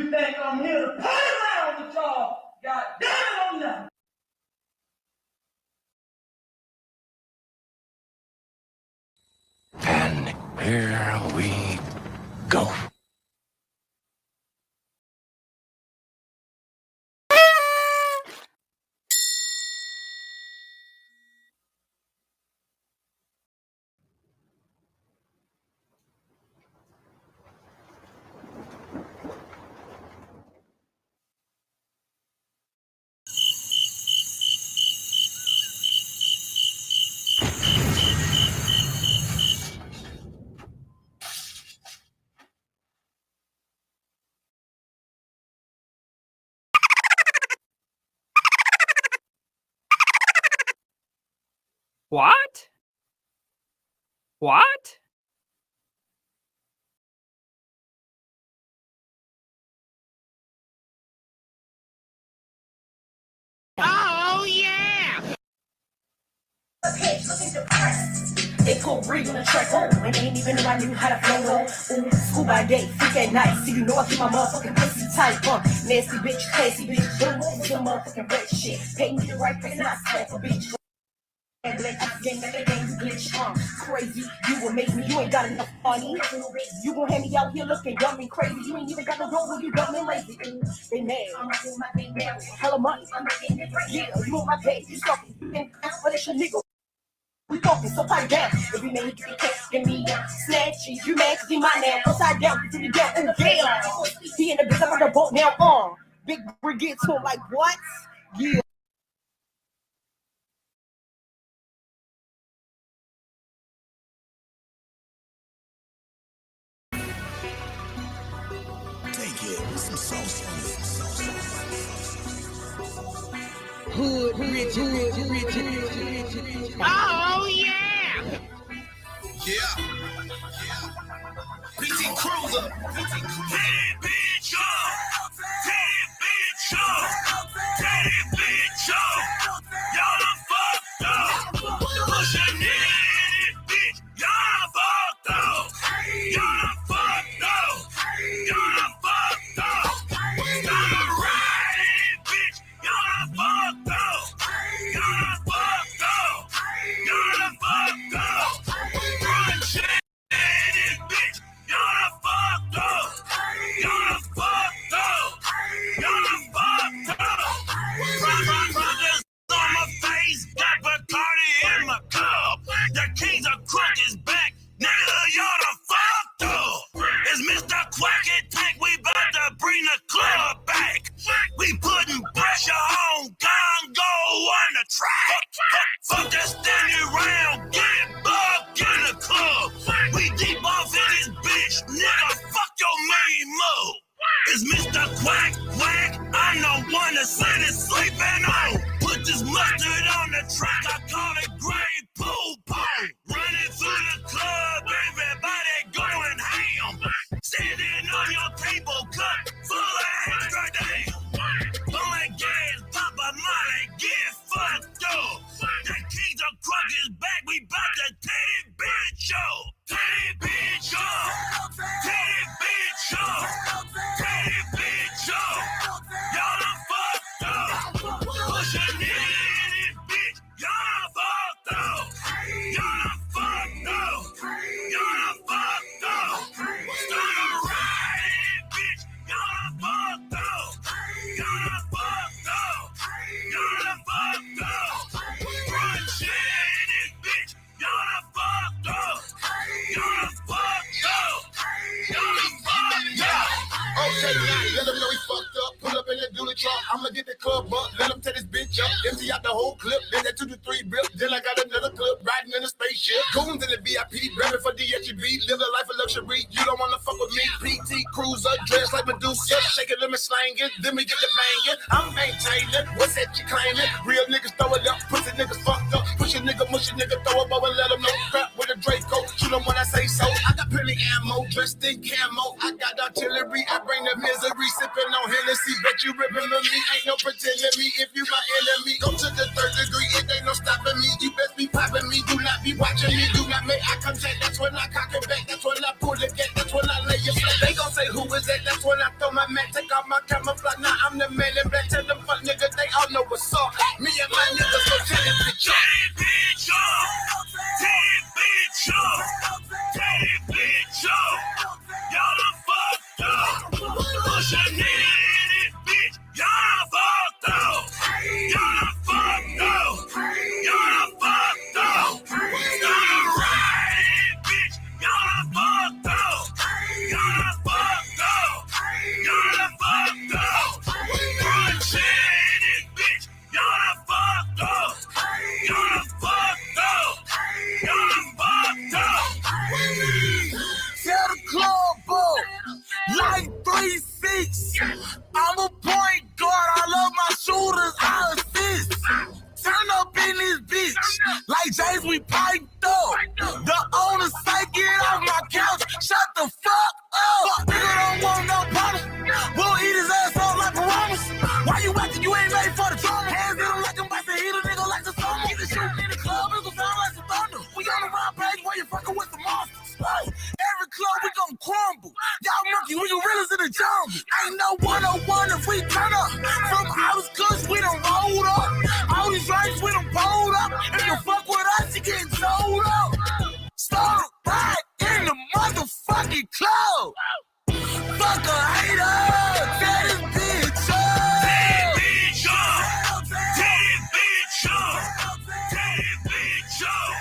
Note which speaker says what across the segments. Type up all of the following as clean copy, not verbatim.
Speaker 1: You think I'm here to play around with y'all? God damn it, I'm not.
Speaker 2: And here we go.
Speaker 3: What? What? Oh, yeah!
Speaker 4: They put rig on the track, and they ain't even know I knew how to flow. Ooh, school by day, freak at night. See, you know I keep my motherfucking pussy tight. Nasty bitch, classy bitch, don't want some motherfucking red shit. Pay me the right price, not slap a bitch. And black game, that game glitch, crazy. You will make me, you ain't got enough money. You gon' have me out here looking dumb and crazy. You ain't even got no roll when you dumb and lazy. They mad, hella money. Yeah, you on my page, you talking, but it's your nigga. We talking, so pipe down. Every man he get the catch, give me snatch. You mad cause he my name, upside down, to the down, oh yeah. He in the bitch, I'm on the boat now, Big Brig gets to him like, what? Yeah.
Speaker 3: Hood, rich. Oh, yeah!
Speaker 5: PT Cruiser. That bitch up. That bitch up. That bitch up. Y'all done fucked up. Push a nigga in this bitch. Y'all fucked up. Y'all done fucked up. Y'all done fucked up. Start riding, bitch. Y'all done fucked up. Y'all done fucked up. Y'all done fucked up. Run shit in this bitch. Y'all done fucked up. Y'all done fucked up. Y'all done fucked up. Brothers on my face, got Bacardi in my cup. The Kings of Crook is back. Nigga, y'all done fucked up. It's Mr. Quacky Tank. We about to bring the club back. We putting pressure on Congo on the track. Fuck that standing around. Get bugged in the club. We deep off in this bitch. Nigga, fuck your main move. It's Mr. Quack Quack. I'm the one that said it's sleeping on. Put this mustard on the track. I call it gray poo poo. Running through the club, everybody going ham. Standing on your table cut full of extra damn. Pulling gas, pop a molly, get fucked up. The Kings of Crook is back. We bout to tear this bitch up. Tear this bitch up. Tear this bitch up. Tear this bitch up. Y'all done fucked up. Push a nigga in this bitch. Y'all fucked up. Y'all done fucked up. Y'all done fucked up. Start riding, bitch. Y'all done fucked up. Y'all done fucked up. Y'all done fucked up. Run shit in this bitch. Y'all done fucked up. Y'all done fucked up. Y'all done fucked up.
Speaker 6: Okay, now let him know he fucked up. Pull up in the dually truck. I'ma get the club up. Let him tear this bitch up. Empty out the whole clip. Then that 2 to 3 rip. Then I got another clip riding in a spaceship. Goons in the VIP. Rapping for DHEB. Live a life of luxury. You don't wanna fuck with me. PT Cruiser. Dressed like Medusa. Shaking them and slanging. Then we get the banging. I'm maintaining. What's that you claiming? Real niggas throw it up. Pussy niggas fucked up. Push a nigga, mush a nigga. Throw a bow and let him know. Crap with a Draco. Shoot him when I say so. I got plenty ammo. Dressed in camo. I got artillery. I bring the misery. Sipping on Hennessy. Bet you ripping on me. Ain't no pretending me. If you my enemy, go to the 3rd degree. It ain't no stopping me. You best be popping me. Do not be watching me. Do not make eye contact. That's when I cock it back. That's when I pull the gate. That's when I lay your flat. They gon' say who is set. That's when I throw my mat, take off my camouflage. Now I'm the man in black. Tell them fuck niggas, they all know what's up. Me and my niggas go tell this bitch up.
Speaker 5: Bitch up. Bitch up. Bitch up. Y'all done fucked up. Push a nigga in it, bitch. Y'all fucked up. Y'all done fucked up. Y'all done fucked up. Start riding, bitch. Y'all done fucked up. Y'all done fucked up. Y'all done fucked up. Run shit in it, bitch. Y'all done fucked up. Y'all done fucked up. Y'all done fucked up.
Speaker 6: Tell the club up. Like 3-6. I'm a point guard. I love my shooters. I assist. Turn up in this bitch. Like James, we piped up. The owner say, get off my couch. Shut the fuck up. Fuck nigga don't want no problem. We'll eat his ass up like piranhas. Why you acting? You ain't made for the drama. Hands in him like I'm about to hit a nigga like the summer. Get the shooting in the club, it gon' sound like some thunder. We on the wrong page where you fucking with the monsters. Every club we gon' crumble. Y'all monkey, we gorillas in the jungle. Ain't no 101 if we turn up. From outer cuts, we done rolled up. All these drinks, we done pulled up. If you fuck with us, you getting sold up. Start a ride in the motherfucking club. Fuck a hater. That is bitch up.
Speaker 5: Bitch up. Bitch up. Bitch up.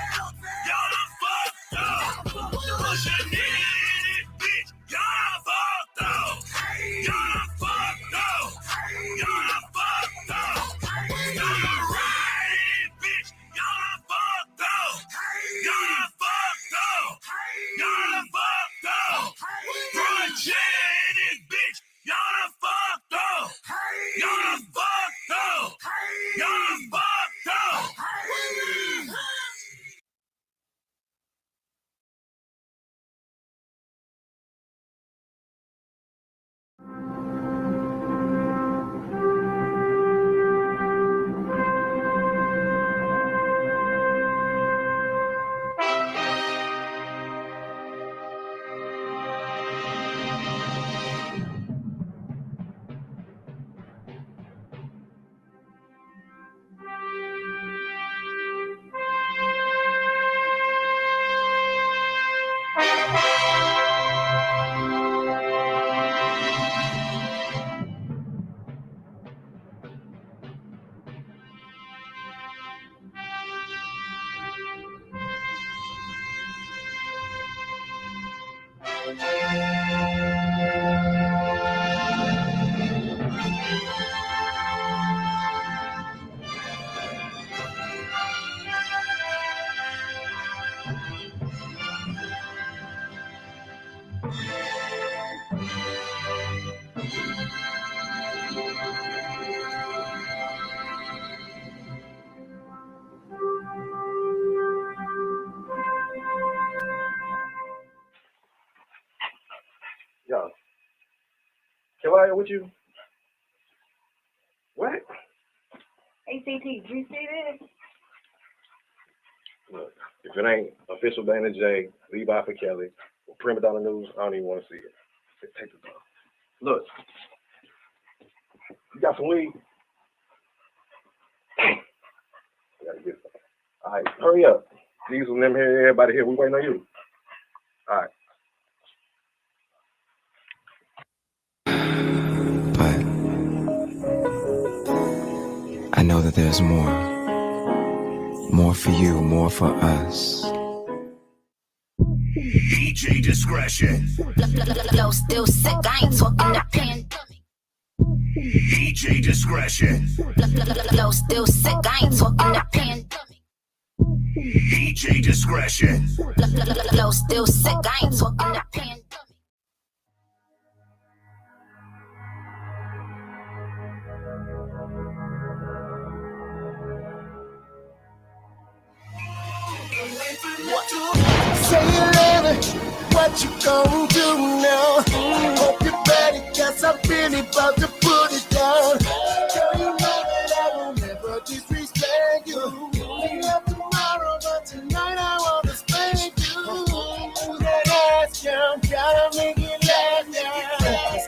Speaker 5: Y'all done fucked up. Push a nigga in it, bitch. Y'all fucked up. Y'all done fucked up. Y'all done fucked up. Y'all riding, bitch. Y'all done fucked up. Y'all done fucked up. Y'all done fucked up. Run shit in it, bitch. Y'all done fucked up. Y'all done fucked up. Y'all done fucked up.
Speaker 7: Yo, can I with you? What?
Speaker 4: ACT, did you see this?
Speaker 7: Look, if it ain't official Dana J, Levi for Kelly, or Prima Donna News, I don't even want to see it. Take the dog. Look, you got some weed? I gotta get some. All right, hurry up. These and them here, everybody here, we waiting on you. All right.
Speaker 2: But I know that there's more. More for you, more for us.
Speaker 5: DJ discretion.
Speaker 8: Flow still sick, I ain't talking the pandemic.
Speaker 5: DJ discretion.
Speaker 8: Flow still sick, I ain't talking the pandemic.
Speaker 5: DJ discretion.
Speaker 8: Flow still sick, I ain't talking the pandemic.
Speaker 6: Say you love it, what you gonna do now? Hope you're ready, cause I'm really about to put it down. Girl, you know that I will never disrespect you. We love tomorrow, but tonight I wanna spank you. That ass down, gotta make it last now.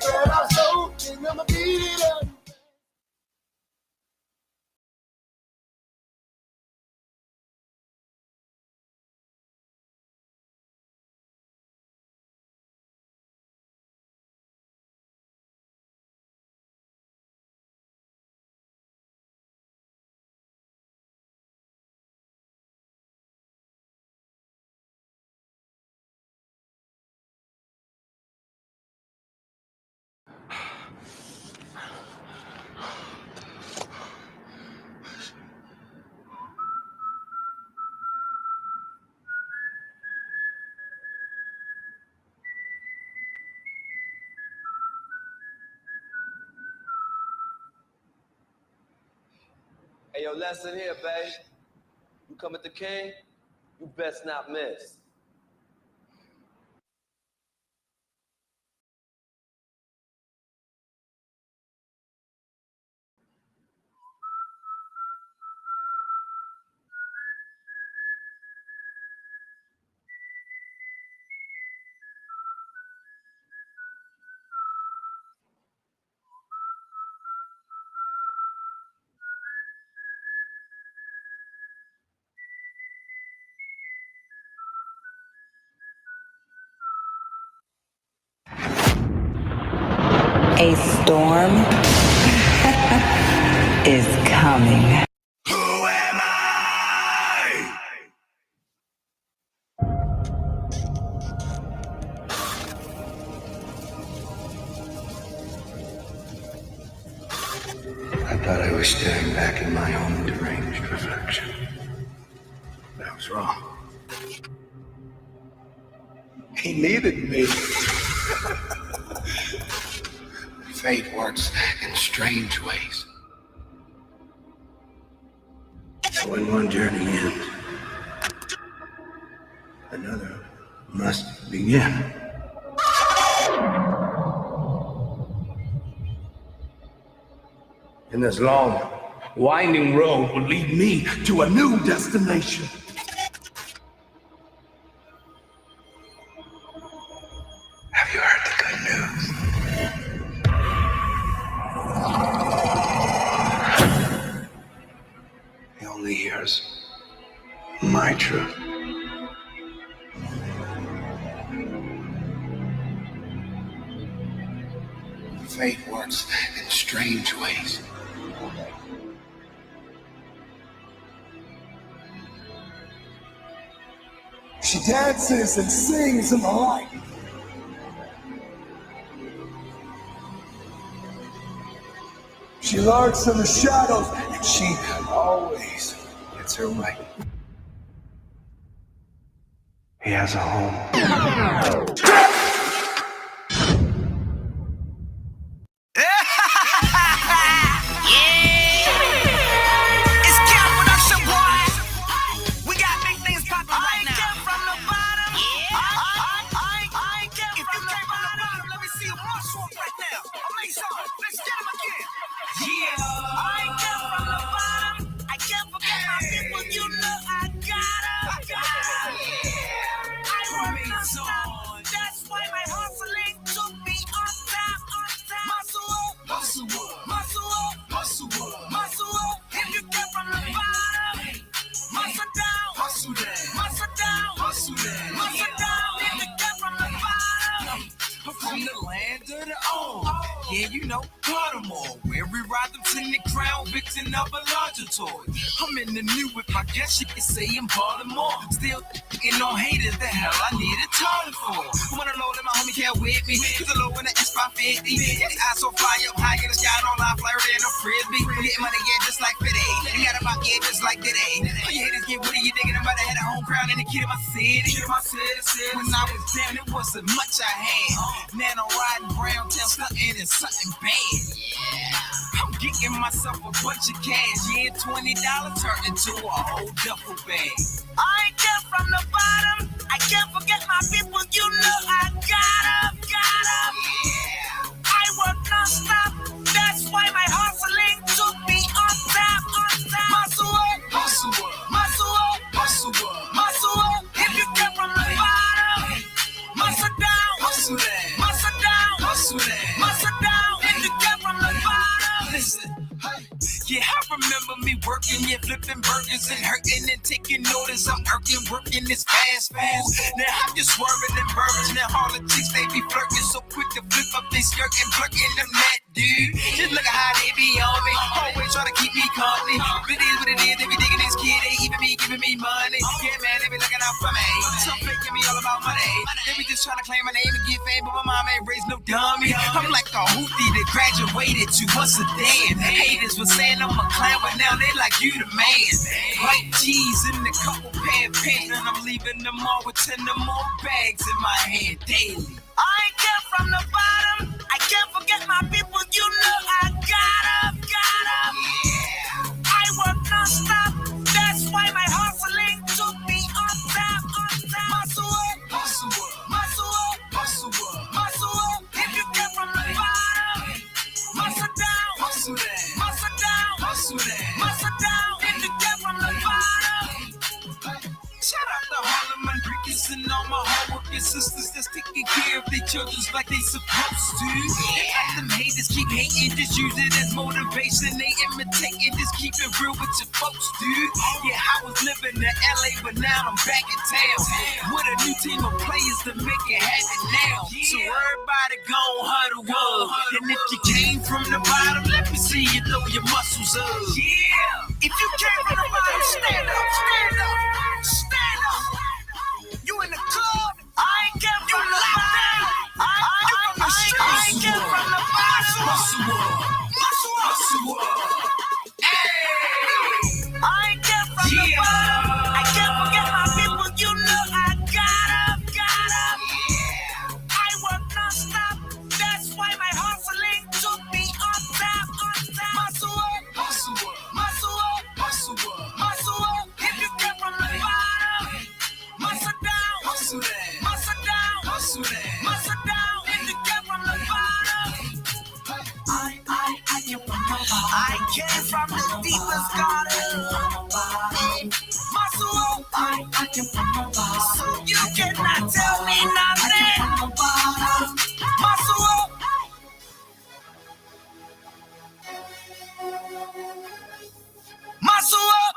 Speaker 9: Hey, yo, lesson here, babe. You come at the king, you best not miss.
Speaker 10: A storm is coming.
Speaker 5: Who am I?
Speaker 11: I thought I was staring back at my own deranged reflection. But I was wrong. He needed me. Fate works in strange ways. When one journey ends, another must begin. And this long, winding road will lead me to a new destination. Have you heard the good news? He only hears my truth. Fate works in strange ways.
Speaker 6: She dances and sings in the light. She lurks in the shadows, and she always
Speaker 11: Gets her way. He has a home.
Speaker 3: It's Cal Production, boy. We got big things popping right now. I came from the bottom. I came from the bottom. Let me see a mushroom right now. Amazing. Let's get him again. Yeah. I came from the bottom. I can't forget my people. You know I gotta. I work non-stop. That's why my hustling took me on top. Muscle up. Muscle up. Muscle up. Muscle up. Muscle up. If you came from the bottom, muscle down. Muscle down. Muscle down. Muscle down. Muscle down. If you came from the bottom, I'm from the land of the old. Yeah, you know, Baltimore, where we ride them to the crown, victim of a larger toy. I'm in the new with my guess you can say in Baltimore. Still thinking on haters, the hell I need a toilet for. I wanna load in my homie can't with me, cause the low in the S550. Yes, I so fly up high in the sky, don't lie, flyer in a frisbee. Getting money, yeah, just like Fiddy. And got about, yeah, just like Diddy. All you haters get, what are you thinking about? I had a home crown and a kid in my city. When I was down, it wasn't much I had. Now I'm riding brown town, stunting and something bad. Yeah. I'm getting myself a bunch of cash. Yeah, $20 turned into a whole duffel bag. I came from the bottom. I can't forget my people. You know I gotta. Yeah. I work non-stop. That's why my hustling took me on top. Muscle up. Muscle up. Muscle up. Muscle up. Muscle up. If you came from the bottom, muscle down. Muscle down. Muscle down. Muscle down. Muscle down. If you came from the bottom, listen. Yeah, I remember me working, yeah, flipping burgers and hurting and taking notice. I'm working this fast food. Now I'm just swerving and burgers. Now all the chicks, they be flirting so quick to flip up they skirt and flirting them that dude. Just look at how they be on me. Always trying to keep me company. But it is what it is, they be digging this kid, they even be giving me money. Yeah, man, they be looking out for me. Some fake give me all about money. They be just trying to claim my name and get fame, but my mom ain't raised no dummy. I'm like a hoopty that graduated to what's a damn. Haters was saying I'm a clown, but now they like you the man. White cheese in a couple pair of pants, and I'm leaving them all with 10 more bags in my hand daily. I came from the bottom. I can't forget my people. You know I gotta. Yeah. I work crickets and all my hardworking sisters that's taking care of their children like they supposed to. And let them haters keep hating, just use it as motivation. They imitating, just keep it real with your folks, dude. Yeah, I was living in LA, but now I'm back in town with a new team of players to make it happen now. So everybody go huddle up. And if you came from the bottom, let me see you throw your muscles up. Yeah. If you came from the bottom, stand up, stand up, stand up. You in the club, I ain't get from the bottom. You from the streets, I ain't get from the bottom. Muscle up, muscle up, muscle up. Hey, I ain't get from the bottom. I can't forget my people, you know I got up. I work non-stop, that's why my hustling took me on top. Muscle up, muscle up, muscle up, muscle up, muscle up. If you get from the bottom, muscle down, muscle down, muscle down, muscle down, muscle down. If you get from the bottom, I came from the bottom. I came from the deepest garden. Muscle up, I came from the bottom. So you cannot tell me nothing. Muscle up. Muscle up.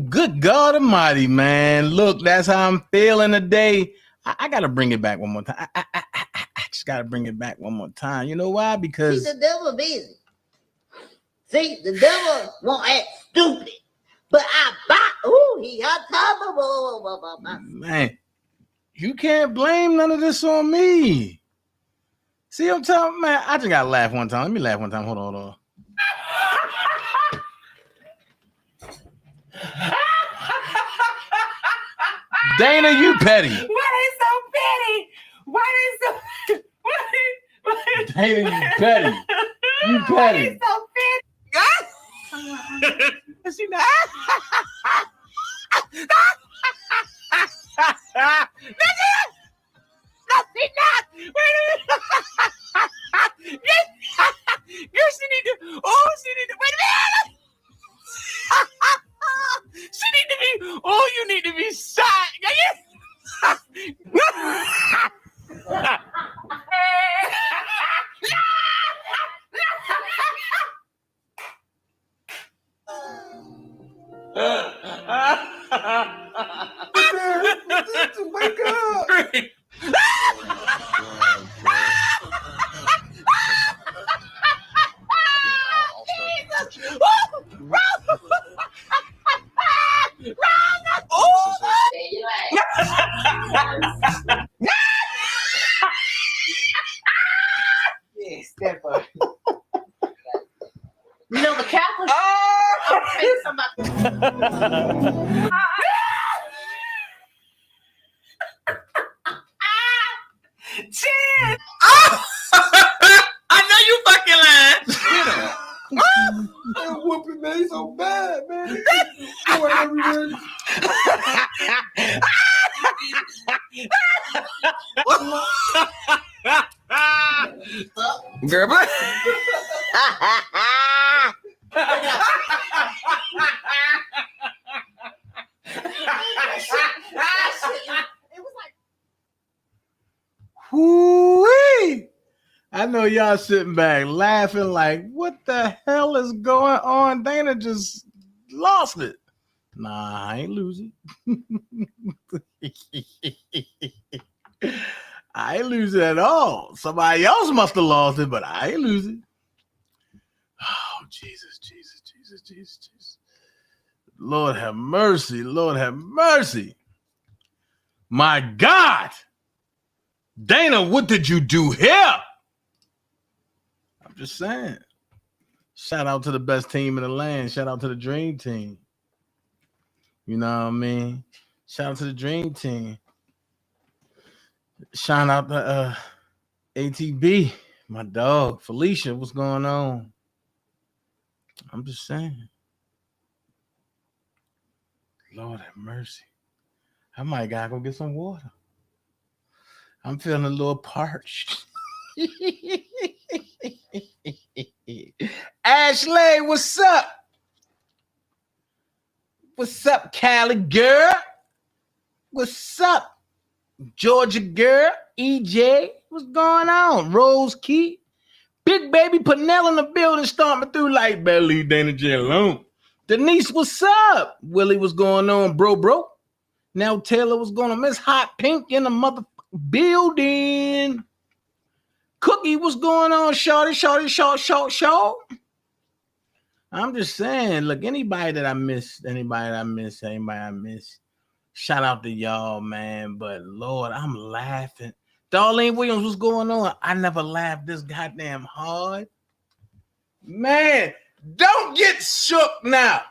Speaker 12: Good God Almighty, man. Look, that's how I'm feeling today. I got to bring it back one more time. I just got to bring it back one more time. You know why? Because
Speaker 13: see, the devil busy. See, the devil won't act stupid. But I buy. Ooh, he uncomfortable.
Speaker 12: Man, you can't blame none of this on me. See, I'm telling man, I just gotta laugh one time. Let me laugh one time. Hold on. Dana, you petty.
Speaker 4: Why they so petty? Why they so
Speaker 12: Dana, you petty. You petty.
Speaker 4: Why they so petty?
Speaker 12: See that?
Speaker 4: She need to. Oh, she need to. Wait a minute. She need to be. Oh, you need to be shot.
Speaker 5: Wake up!
Speaker 13: Yes, that part. You know the Catholic. I'm saying somebody.
Speaker 4: Chin! I know you fucking lying.
Speaker 5: That whooping me so bad, man. Going everywhere.
Speaker 4: Gerber.
Speaker 12: Whoo-wee! I know y'all sitting back laughing like, what the hell is going on? Dana just lost it. Nah, I ain't losing. I ain't losing at all. Somebody else must have lost it, but I ain't losing. Oh, Jesus. Lord have mercy. Lord have mercy. My God. Dana, what did you do here? I'm just saying. Shout out to the best team in the land. Shout out to the Dream Team. You know what I mean? Shout out to the Dream Team. Shout out to ATB, my dog. Felicia, what's going on? I'm just saying. Lord have mercy. I might gotta go get some water. I'm feeling a little parched. Ashley, what's up? What's up, Cali girl? What's up, Georgia girl? EJ, what's going on? Rose Key, Big Baby Pernell in the building, stomping through like better leave Dana J alone. Denise, what's up? Willie, what's going on, bro? Now Taylor, what's going on? Miss Hot Pink in the motherfucking building. Cookie, what's going on? Shorty. I'm just saying, look, anybody I miss, shout out to y'all, man. But Lord, I'm laughing. Darlene Williams, what's going on? I never laughed this goddamn hard. Man, don't get shook now.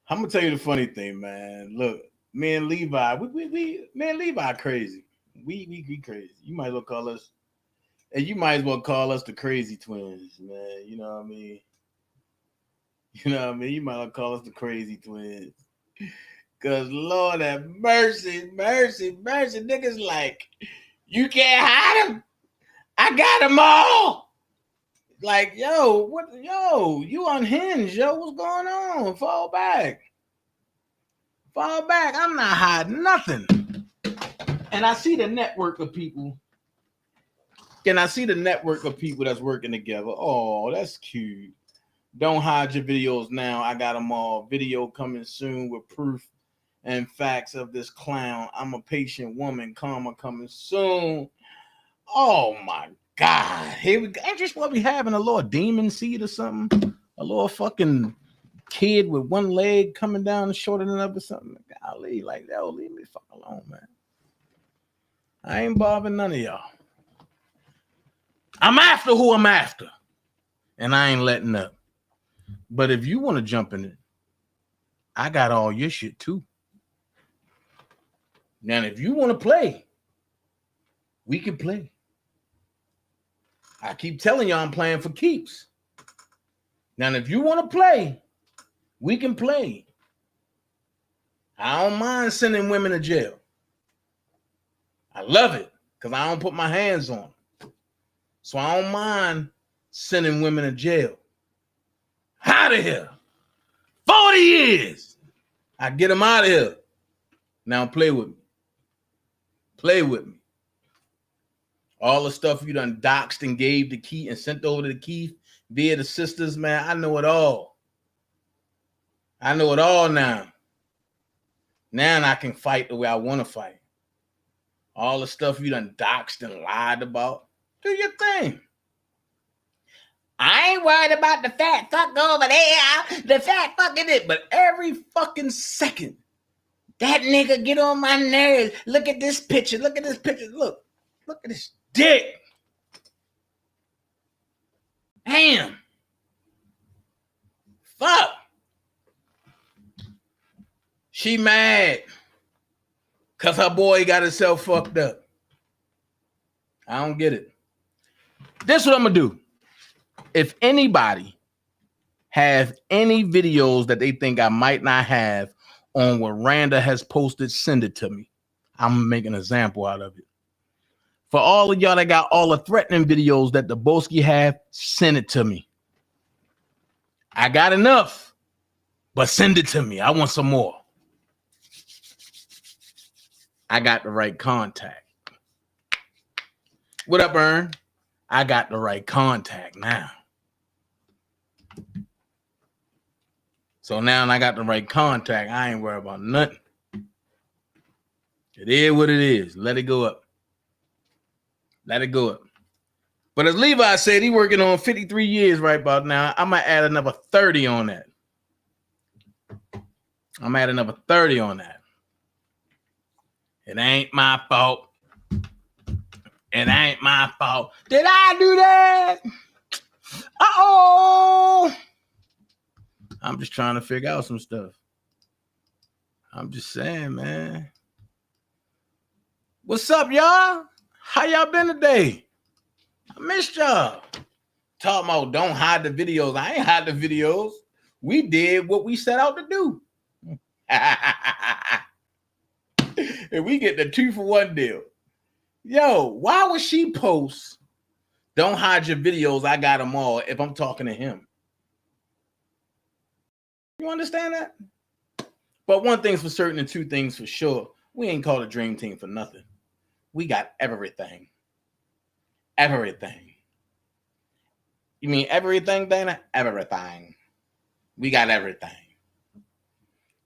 Speaker 12: I'm gonna tell you the funny thing, man. Look, me and Levi, me and Levi crazy. We crazy. You might as well call us, and you might as well call us the crazy twins, man. You know what I mean? You might as well call us the crazy twins. Cause Lord have mercy. Niggas like, you can't hide them. I got them all. Like, you unhinged, what's going on? Fall back. I'm not hiding nothing. And I see the network of people. And I see the network of people that's working together. Oh, that's cute. Don't hide your videos now. I got them all. Video coming soon with proof and facts of this clown. I'm a patient woman. Karma coming soon. Oh my God. Here we go. Ain't just what we having a little demon seed or something? A little fucking kid with one leg coming down shorter than up or something. Golly, like, yo, leave me the fuck alone, man. I ain't bothering none of y'all. I'm after who I'm after. And I ain't letting up. But if you want to jump in it, I got all your shit too. Now, if you want to play, we can play. I keep telling y'all I'm playing for keeps. Now, if you want to play, we can play. I don't mind sending women to jail. I love it because I don't put my hands on them. So I don't mind sending women to jail. Out of here. 40 years. I get them out of here. Now play with me. Play with me. All the stuff you done doxed and gave the key and sent over to the key via the sisters, man, I know it all. I know it all now. Now I can fight the way I want to fight. All the stuff you done doxed and lied about, do your thing. I ain't worried about the fat fuck over there, the fat fucking it, but every fucking second, that nigga get on my nerves. Look at this picture. Look at this picture. Look at this dick. Damn. Fuck. She mad because her boy got himself fucked up. I don't get it. This is what I'm going to do. If anybody have any videos that they think I might not have on what Randa has posted, send it to me. I'm going to make an example out of it. For all of y'all that got all the threatening videos that the Boski have, send it to me. I got enough, but send it to me. I want some more. I got the right contact. What up, Ern? I got the right contact now. So now I got the right contact. I ain't worried about nothing. It is what it is. Let it go up. Let it go up. But as Levi said, he working on 53 years right about now. I'm going to add another 30 on that. I'm going to add another 30 on that. It ain't my fault. It ain't my fault. Did I do that? Uh-oh. I'm just trying to figure out some stuff. I'm just saying, man. What's up, y'all? How y'all been today? I missed y'all. Talking about don't hide the videos. I ain't hide the videos. We did what we set out to do. And we get the 2-for-1 deal. Yo, why would she post, don't hide your videos, I got them all, if I'm talking to him? You understand that? But one thing's for certain and two things for sure. We ain't called a dream team for nothing. We got everything. Everything. You mean everything, Dana? Everything. We got everything.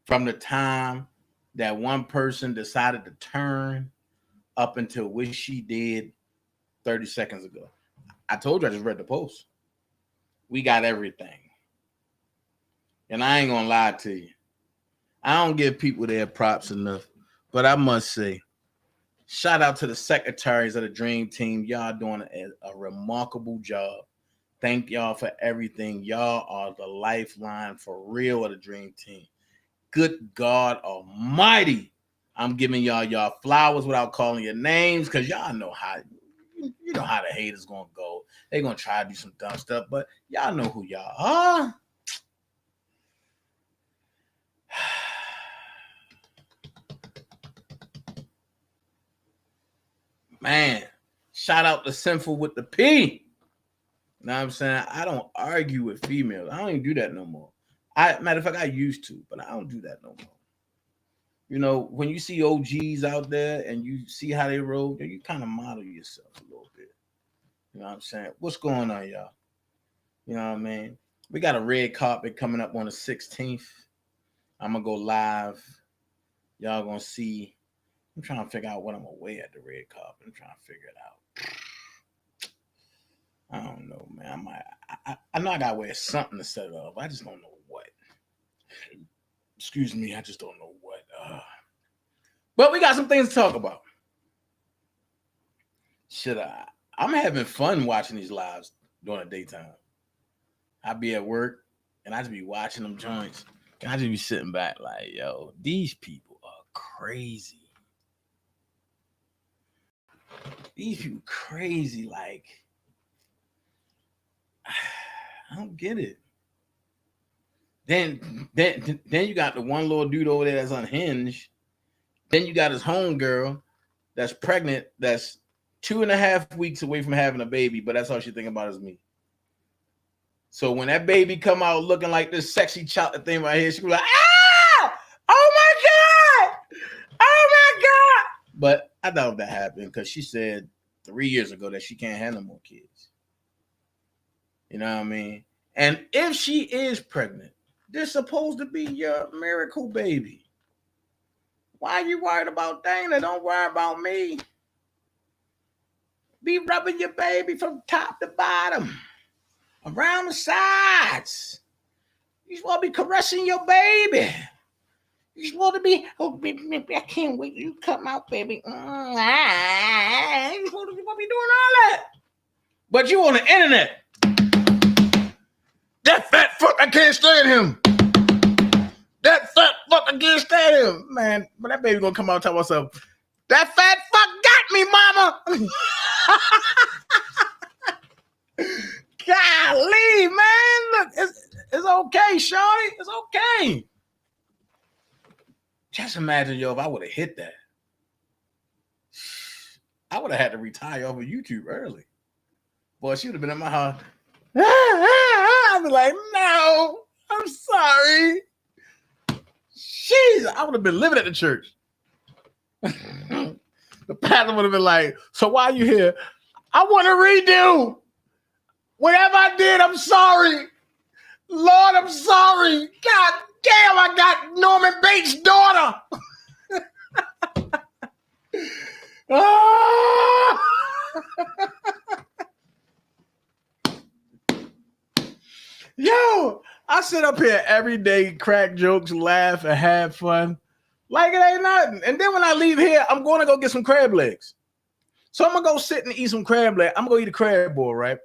Speaker 12: From the time that one person decided to turn up until what she did 30 seconds ago. I told you I just read the post. We got everything. And I ain't gonna lie to you. I don't give people their props enough, but I must say, shout out to the secretaries of the Dream Team. Y'all doing a remarkable job. Thank y'all for everything. Y'all are the lifeline for real of the Dream Team. Good God Almighty. I'm giving y'all flowers without calling your names because y'all know how you know how the haters gonna go. They're gonna try to do some dumb stuff, but y'all know who y'all are. Man, shout out to Sinful with the P. You know what I'm saying? I don't argue with females. I don't even do that no more. Matter of fact, I used to, but I don't do that no more. You know, when you see OGs out there and you see how they roll, you kind of model yourself a little bit. You know what I'm saying? What's going on, y'all? You know what I mean? We got a red carpet coming up on the 16th. I'm going to go live. Y'all going to see. I'm trying to figure out what I'm going to wear at the red carpet. I'm trying to figure it out. I don't know, man. I know I got to wear something to set it off. I just don't know what. Excuse me, I just don't know what. But we got some things to talk about. I'm having fun watching these lives during the daytime. I be at work and I just be watching them joints. And I just be sitting back like, yo, these people are crazy. These people crazy. Like, I don't get it. Then you got the one little dude over there that's unhinged. Then you got his homegirl that's pregnant, that's 2.5 weeks away from having a baby, but that's all she thinking about is me. So when that baby come out looking like this sexy chocolate thing right here, she be like, ah! Oh my God! Oh my God! But I doubt that happened because she said 3 years ago that she can't have no more kids. You know what I mean? And if she is pregnant, they're supposed to be your miracle baby. Why are you worried about Dana? Don't worry about me. Be rubbing your baby from top to bottom, around the sides. You're supposed to be caressing your baby. You're supposed to be, oh, baby, I can't wait till you come out, baby. You're supposed to be doing all that. But you on the internet. That fat fuck, I can't stand him. That fat fuck, I can't stand him. Man, but that baby gonna come out and tell myself, that fat fuck got me, mama. Golly, man. Look, it's okay, shorty. It's okay. Just imagine, yo, if I would have hit that. I would have had to retire off of YouTube early. Boy, she would have been in my house. I'd be like, no, I'm sorry. Jeez, I would have been living at the church. The pastor would have been like, so why are you here? I want to redo. Whatever I did, I'm sorry. Lord, I'm sorry. God damn, I got Norman Bates' daughter. Oh. Yo, I sit up here every day, crack jokes, laugh, and have fun. Like it ain't nothing. And then when I leave here, I'm going to go get some crab legs. So I'm going to go sit and eat some crab legs. I'm going to go eat a crab bowl, right?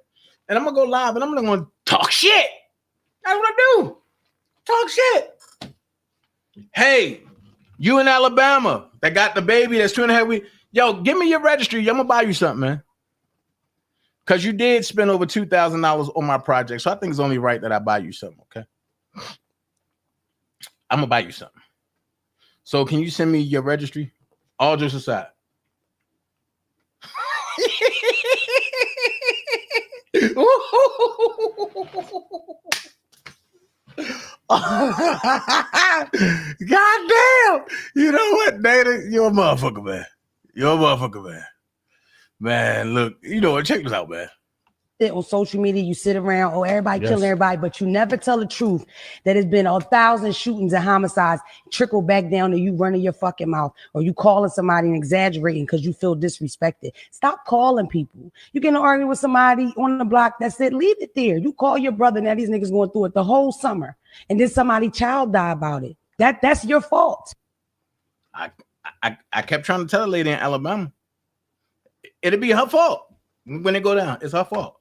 Speaker 12: And I'm going to go live and I'm going to talk shit. That's what I do. Talk shit. Hey, you in Alabama that got the baby that's 2.5 weeks. Yo, give me your registry. I'm going to buy you something, man. Because you did spend over $2,000 on my project. So I think it's only right that I buy you something, okay? I'm going to buy you something. So can you send me your registry? All jokes aside. God damn. You know what, Dana? You're a motherfucker, man. You're a motherfucker, man. Man, look, you know what? Check this out, man.
Speaker 14: On social media, you sit around, everybody killing everybody, but you never tell the truth that it's been 1,000 shootings and homicides trickle back down to you running your fucking mouth or you calling somebody and exaggerating because you feel disrespected. Stop calling people. You get in an argument with somebody on the block, that's it. Leave it there. You call your brother, now these niggas going through it the whole summer, and then somebody's child die about it. That's your fault.
Speaker 12: I kept trying to tell a lady in Alabama, it'll be her fault when it go down. It's her fault.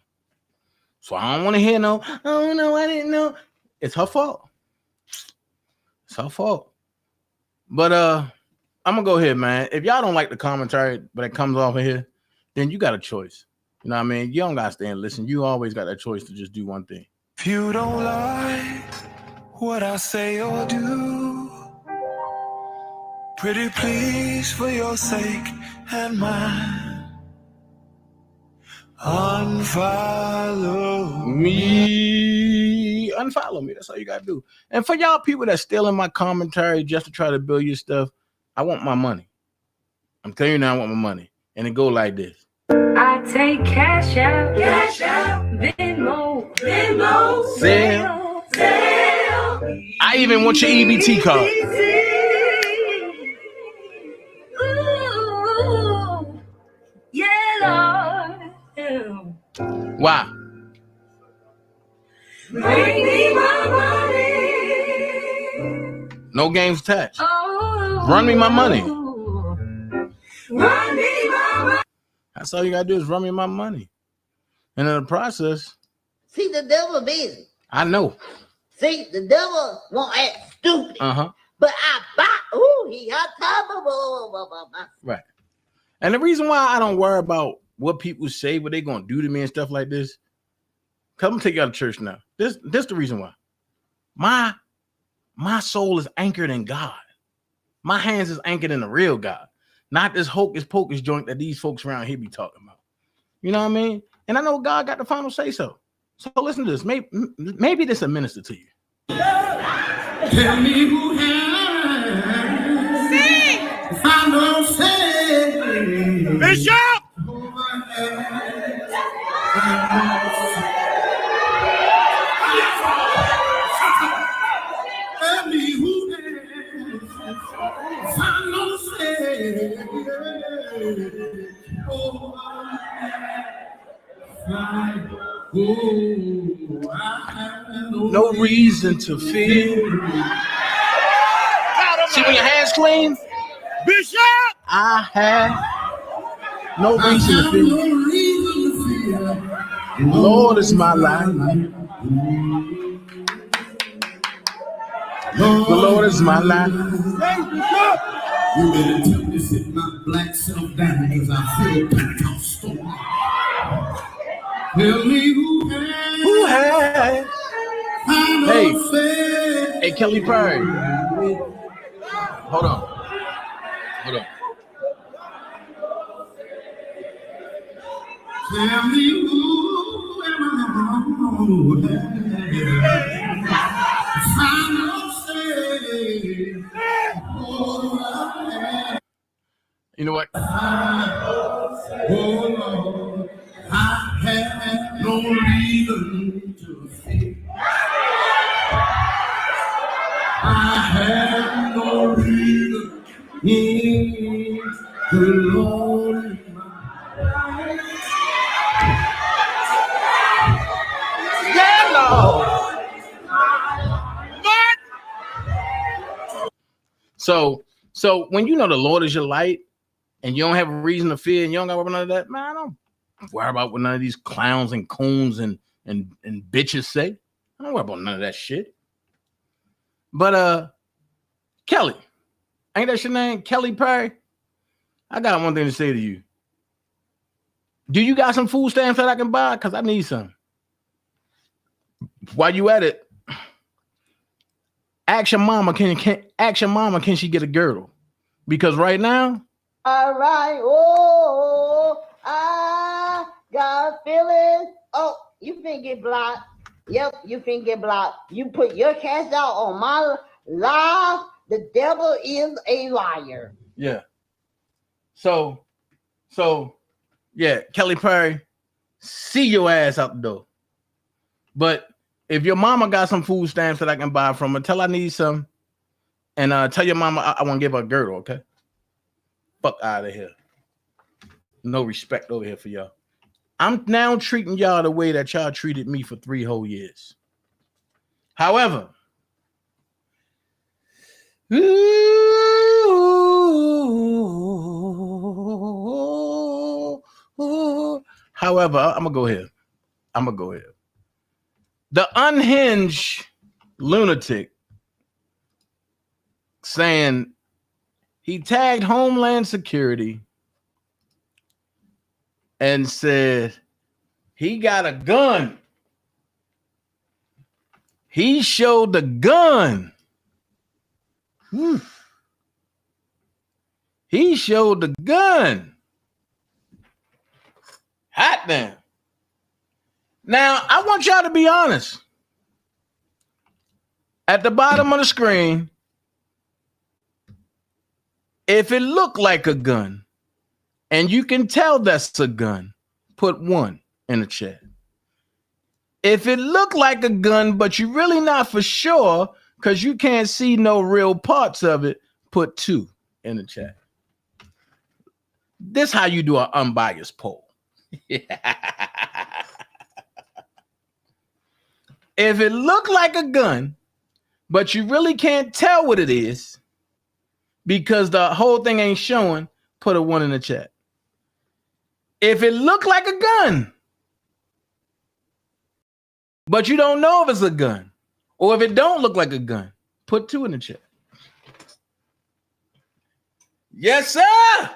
Speaker 12: So I don't want to hear no, oh no, I didn't know. It's her fault. It's her fault. But I'm gonna go ahead, man. If y'all don't like the commentary, but it comes off of here, then you got a choice. You know what I mean? You don't gotta stay and listen. You always got a choice to just do one thing.
Speaker 11: If you don't like what I say or do, pretty please for your sake and mine, unfollow
Speaker 12: me. Unfollow me. That's all you gotta do. And for y'all people that's still in my commentary just to try to build your stuff, I want my money. I'm telling you now, I want my money. And it go like this.
Speaker 15: I take cash out, Venmo,
Speaker 12: Sell. I even want your EBT card.
Speaker 15: Ooh, yeah, Lord.
Speaker 12: Why?
Speaker 15: Bring me my money.
Speaker 12: No games attached.
Speaker 15: Oh,
Speaker 12: Run me my money.
Speaker 15: Run me my money.
Speaker 12: That's all you gotta do is run me my money. And in the process,
Speaker 13: See, the devil busy.
Speaker 12: I know.
Speaker 13: See, the devil won't act stupid. But I buy. Ooh, he got top of
Speaker 12: Right. And the reason why I don't worry about what people say, what they gonna do to me and stuff like this, come take you out of church now. This the reason why. My soul is anchored in God. My hands is anchored in the real God, not this hocus pocus joint that these folks around here be talking about. You know what I mean? And I know God got the final say so. So listen to this. Maybe this will minister to you.
Speaker 5: Tell me who has sing. Final say. Bishop. Tell me who has final say. Oh,
Speaker 12: No reason to fear. See when your hands clean?
Speaker 5: Bishop!
Speaker 12: I have no reason to fear. Lord is my life. The Lord is my life.
Speaker 5: You better tell me sit my black self down because I feel Pentecostal. Tell me who has.
Speaker 12: Hey, Kelly Perry. Hold on.
Speaker 5: Tell me who
Speaker 12: You know what?
Speaker 5: Oh, I have no reason to fear. I have no reason. The Lord is my life.
Speaker 12: Yeah, Lord. So when you know the Lord is your light and you don't have a reason to fear and you don't got to worry about none of that, man, I don't worry about what none of these clowns and coons and bitches say. I don't worry about none of that shit. But Kelly, ain't that your name? Kelly Perry? I got one thing to say to you. Do you got some food stamps that I can buy? Because I need some. While you at it, ask your mama, can she get a girdle? Because right now.
Speaker 13: All right. Oh, I got feelings. Oh, you finna get blocked. Yep, you finna get blocked. You put your cash out on my live. The devil is a liar.
Speaker 12: Yeah. So yeah, Kelly Perry, see your ass out the door. But if your mama got some food stamps that I can buy from her, tell her I need some. And tell your mama I want to give her a girdle, okay? Fuck out of here. No respect over here for y'all. I'm now treating y'all the way that y'all treated me for 3 whole years. However, I'm gonna go here. The unhinged lunatic saying he tagged Homeland Security and said he got a gun. He showed the gun. He showed the gun. Hot damn. Now, I want y'all to be honest. At the bottom of the screen, if it looked like a gun and you can tell that's a gun, put 1 in the chat. If it looked like a gun, but you're really not for sure because you can't see no real parts of it, put 2 in the chat. This how you do an unbiased poll. If it looked like a gun, but you really can't tell what it is because the whole thing ain't showing, put a 1 in the chat. If it looked like a gun, but you don't know if it's a gun, or if it don't look like a gun, put 2 in the chat. Yes, sir.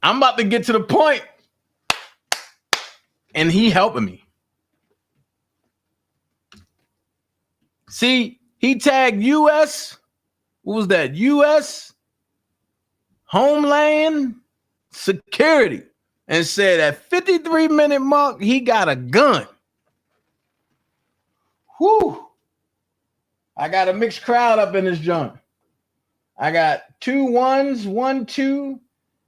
Speaker 12: I'm about to get to the point, and he helping me. See, he tagged U.S. What was that? U.S. Homeland Security and said at 53-minute mark, he got a gun. Whew. I got a mixed crowd up in this joint. I got 2 1s, 1 2,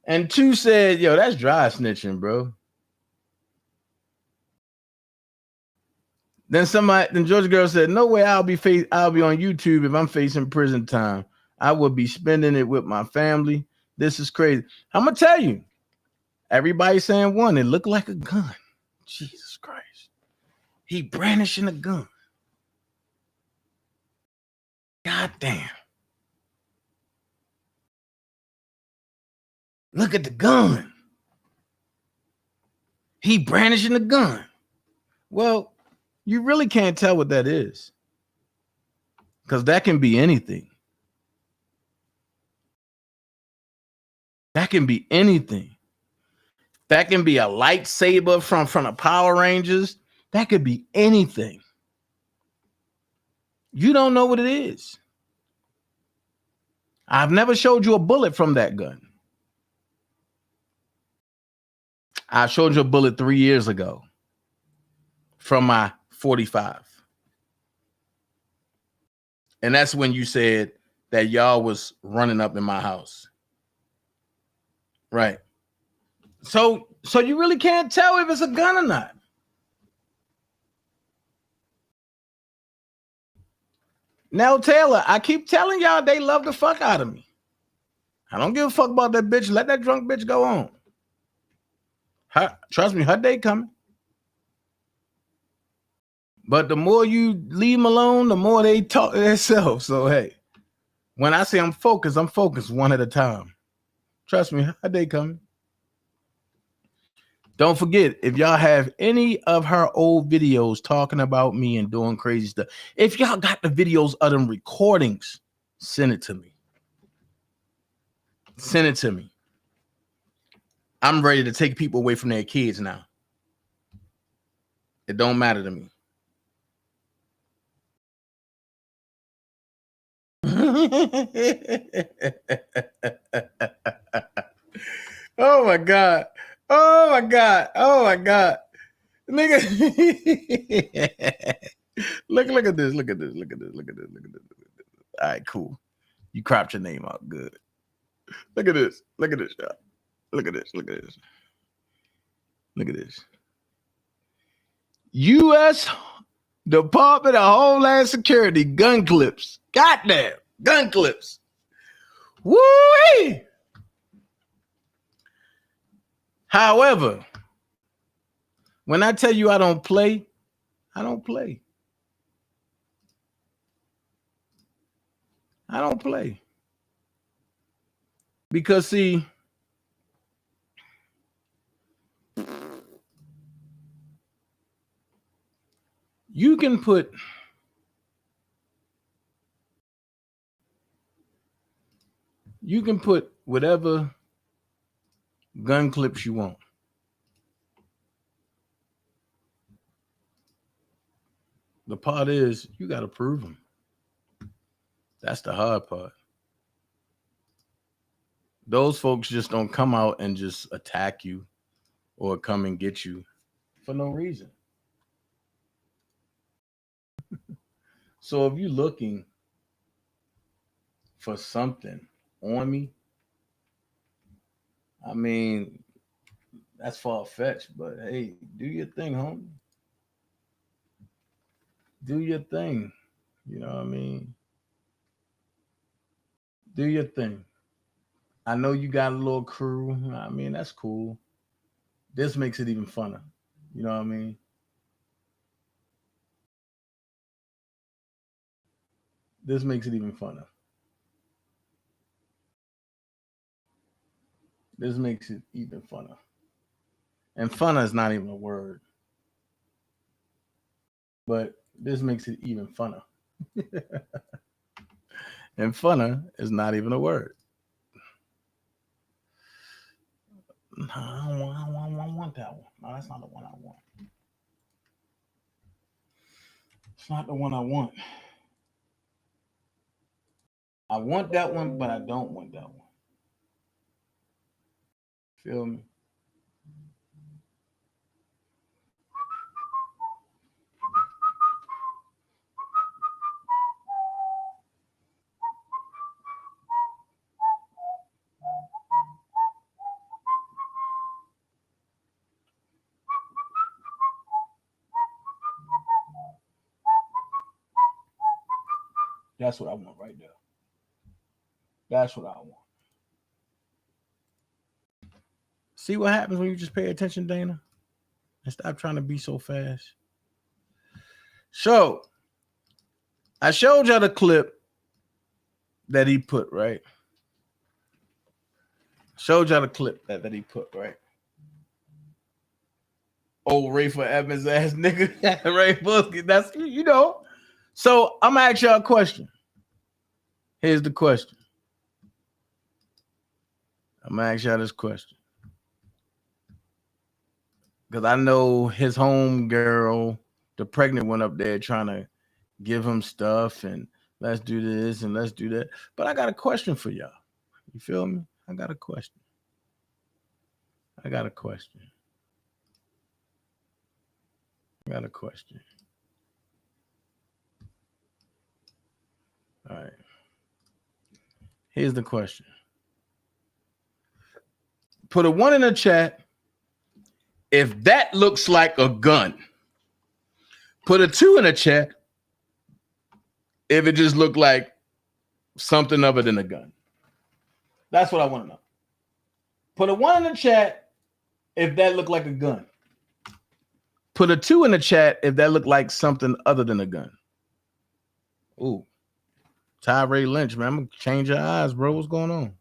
Speaker 12: and 2 said, yo, that's dry snitching, bro. Then Georgia girl said, no way I'll be on YouTube if I'm facing prison time. I would be spending it with my family. This is crazy. I'm gonna tell you, everybody's saying 1. It looked like a gun. Jesus Christ. He brandishing a gun. God damn. Look at the gun. He brandishing a gun. Well, you really can't tell what that is. Because that can be anything. That can be anything. That can be a lightsaber from the Power Rangers. That could be anything. You don't know what it is. I've never showed you a bullet from that gun. I showed you a bullet 3 years ago from my 45. And that's when you said that y'all was running up in my house. Right. So you really can't tell if it's a gun or not. Now, Taylor, I keep telling y'all they love the fuck out of me. I don't give a fuck about that bitch. Let that drunk bitch go on. Trust me, her day coming. But the more you leave them alone, the more they talk to themselves. So, hey, when I say I'm focused 1 at a time. Trust me, her day coming. Don't forget, if y'all have any of her old videos talking about me and doing crazy stuff, if y'all got the videos of them recordings, send it to me. Send it to me. I'm ready to take people away from their kids now. It don't matter to me. Oh my God. Oh my God. Oh my God. Nigga. Look at this. Look at this. Look at this. Look at this. Look at this. All right, cool. You cropped your name out. Good. Look at this. Look at this, y'all. Look at this. Look at this. Look at this. U.S. Department of Homeland Security gun clips. Goddamn. Gun clips. Woo-wee. However, when I tell you I don't play, I don't play. I don't play. Because, see, you can put whatever gun clips you want. The part is you got to prove them. That's the hard part. Those folks just don't come out and just attack you or come and get you for no reason. So if you're looking for something on me, I mean, that's far-fetched, but hey, do your thing, homie. Do your thing. You know what I mean? Do your thing. I know you got a little crew. I mean, that's cool. This makes it even funner. You know what I mean? This makes it even funner. This makes it even funner. And funner is not even a word. But this makes it even funner. And funner is not even a word. No, I don't want that one. No, that's not the one I want. It's not the one I want. I want that one, but I don't want that one. Feel me? That's what I want right there. That's what I want. See what happens when you just pay attention, Dana? And stop trying to be so fast. So, I showed y'all the clip that he put, right? Showed y'all the clip that he put, right? Old Rayford Evans ass nigga. Ray Busky. That's, you know. So, I'm going to ask y'all a question. Here's the question. I'm going to ask y'all this question. Because I know his home girl, the pregnant one up there, trying to give him stuff and let's do this and let's do that. But I got a question for y'all. You feel me? I got a question. I got a question. All right. Here's the question. Put a 1 in the chat if that looks like a gun. Put a 2 in the chat if it just looked like something other than a gun. That's what I want to know. Put a 1 in the chat if that looked like a gun. Put a 2 in the chat if that looked like something other than a gun. Ooh. Tyree Lynch, man. I'm going to change your eyes, bro. What's going on?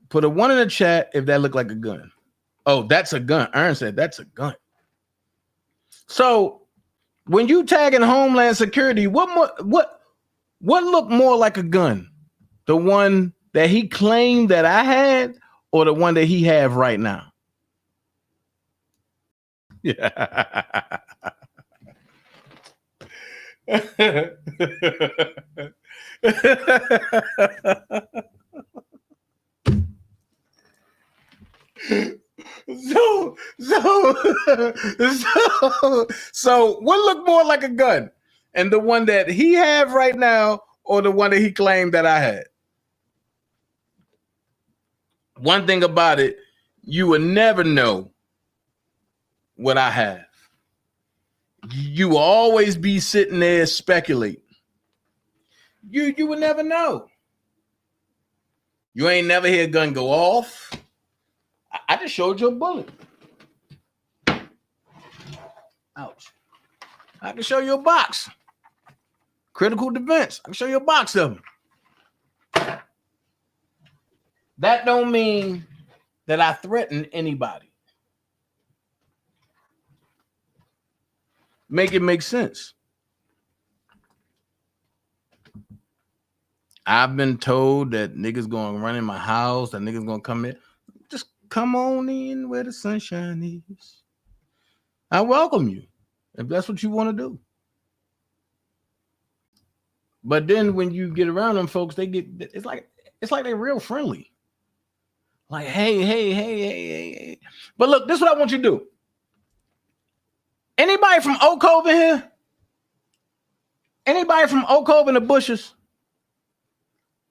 Speaker 12: Put a 1 in the chat if that looked like a gun. Oh, that's a gun. Aaron said that's a gun. So when you tagging Homeland Security, what looked more like a gun? The one that he claimed that I had, or the one that he have right now? Yeah. So what looked more like a gun? And the one that he have right now, or the one that he claimed that I had? One thing about it, you will never know what I have. You will always be sitting there speculating. You will never know. You ain't never hear a gun go off. I just showed you a bullet. Ouch. I can show you a box. Critical defense. I can show you a box of them. That don't mean that I threaten anybody. Make it make sense. I've been told that niggas gonna run in my house, that niggas gonna come in. Just come on in where the sunshine is. I welcome you if that's what you want to do. But then when you get around them folks, it's like they're real friendly. Like, hey. But look, this is what I want you to do. Anybody from Oak Cove in here? Anybody from Oak Cove in the bushes?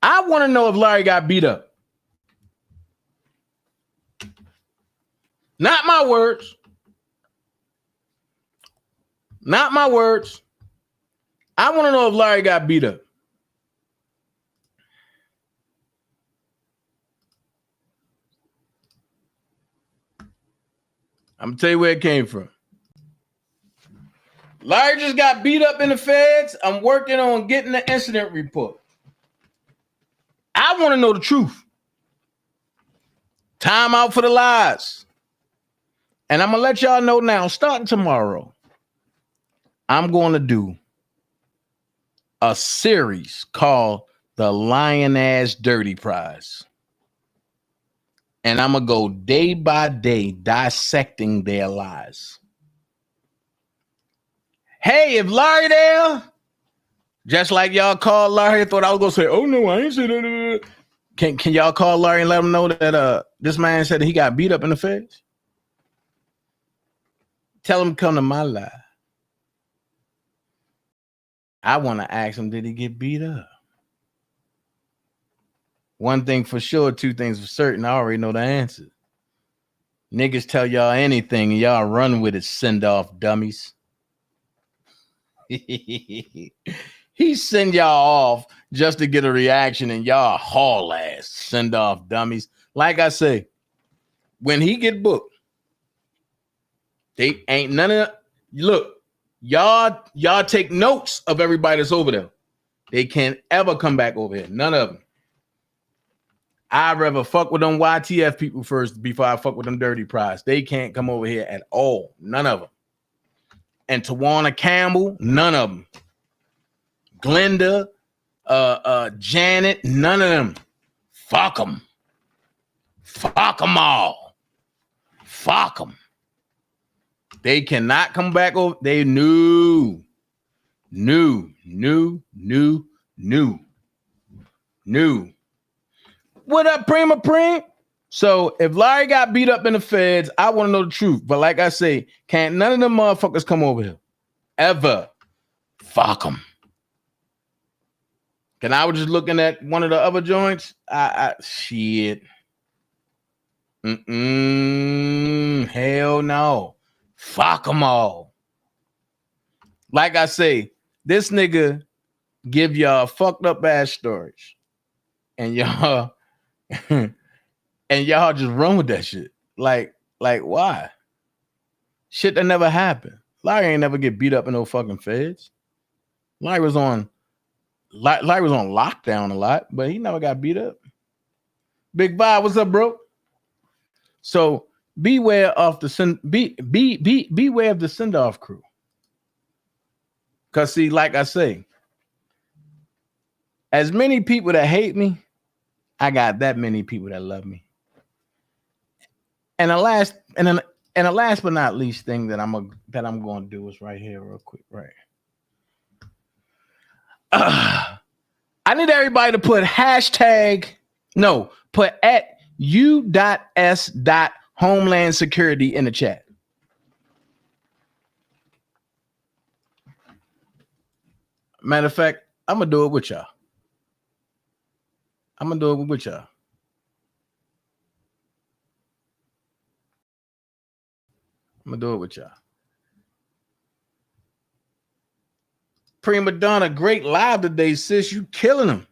Speaker 12: I want to know if Larry got beat up. Not my words. Not my words. I want to know if Larry got beat up. I'm going to tell you where it came from. Larry just got beat up in the feds. I'm working on getting the incident report. I want to know the truth. Time out for the lies. And I'm going to let y'all know now, starting tomorrow, I'm going to do a series called the Lion Ass Dirty Prize. And I'm going to go day by day dissecting their lies. Hey, if Larry there, just like y'all called Larry, thought I was going to say, oh, no, I ain't say that. Can y'all call Larry and let him know that this man said that he got beat up in the feds? Tell him to come to my live. I want to ask him, did he get beat up? One thing for sure, two things for certain. I already know the answer. Niggas tell y'all anything and y'all run with it, send off dummies. He send y'all off just to get a reaction and y'all haul ass, send off dummies. Like I say, when he get booked, they ain't none of look, y'all take notes of everybody that's over there. They can't ever come back over here. None of them. I'd rather fuck with them YTF people first before I fuck with them Dirty Prize. They can't come over here at all. None of them. And Tawana Campbell, none of them. Glenda, Janet, none of them. Fuck them. Fuck them all. Fuck them. They cannot come back over. They knew. What up, Prima Prim? So if Larry got beat up in the feds, I want to know the truth. But like I say, can't none of them motherfuckers come over here. Ever. Fuck them. And I was just looking at one of the other joints. Shit. Hell no. Fuck them all. Like I say, this nigga give y'all fucked up ass stories. And y'all and y'all just run with that shit. Like why? Shit that never happened. Larry ain't never get beat up in no fucking feds. Larry was on lockdown a lot, but he never got beat up. Big Bob, what's up, bro? So beware of the beware of the send-off crew. Cause see, like I say, as many people that hate me, I got that many people that love me. And the last but not least thing that I'm going to do is right here, real quick, right. I need everybody to put put at u.s.homeland security in the chat. Matter of fact, I'm gonna do it with y'all. I'm gonna do it with y'all. Prima Donna, great live today, sis. You killing them.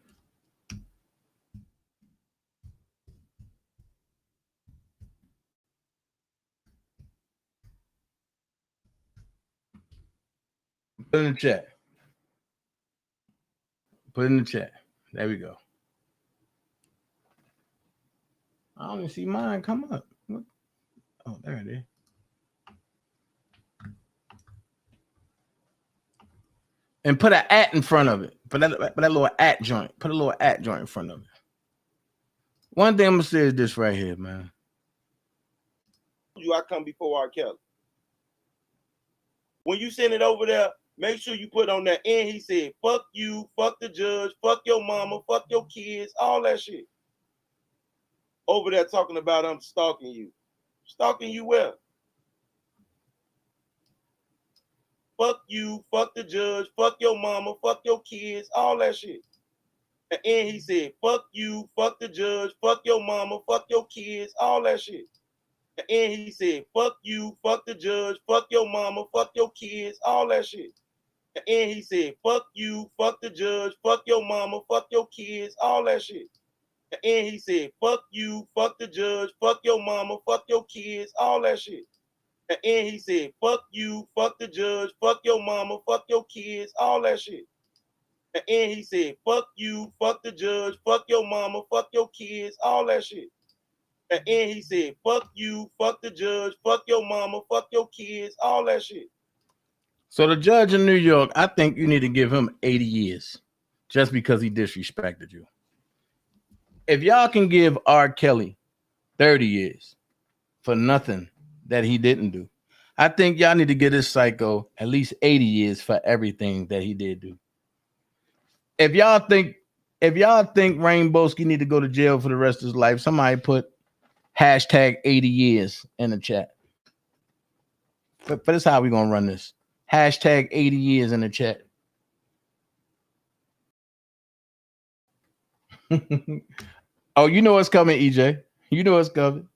Speaker 12: Put it in the chat. Put it in the chat. There we go. I don't even see mine come up. What? Oh, there it is. And put an at in front of it. Put that little at joint. Put a little at joint in front of it. One thing I'm gonna say is this right here, man.
Speaker 16: I come before R. Kelly. When you send it over there, make sure you put on that end. He said, fuck you, fuck the judge, fuck your mama, fuck your kids, all that shit. Over there talking about I'm stalking you. Stalking you well. Fuck you, fuck the judge, fuck your mama, fuck your kids, all that shit. And he said, fuck you, fuck the judge, fuck your mama, fuck your kids, all that shit. And he said, fuck you, fuck the judge, fuck your mama, fuck your kids, all that shit. And he said, fuck you, fuck the judge, fuck your mama, fuck your kids, all that shit. And he said, fuck you, fuck the judge, fuck your mama, fuck your kids, all that shit. And then he said, fuck you, fuck the judge, fuck your mama, fuck your kids, all that shit. And then he said, fuck you, fuck the judge, fuck your mama, fuck your kids, all that shit. And then he said, fuck you, fuck the judge, fuck your mama, fuck your kids, all that shit.
Speaker 12: So the judge in New York, I think you need to give him 80 years just because he disrespected you. If y'all can give R. Kelly 30 years for nothing that he didn't do, I think y'all need to give this psycho at least 80 years for everything that he did do. If y'all think Rainbowski need to go to jail for the rest of his life, somebody put hashtag 80 years in the chat. But that's how we're gonna run this. Hashtag 80 years in the chat. Oh, you know what's coming, EJ. You know what's coming.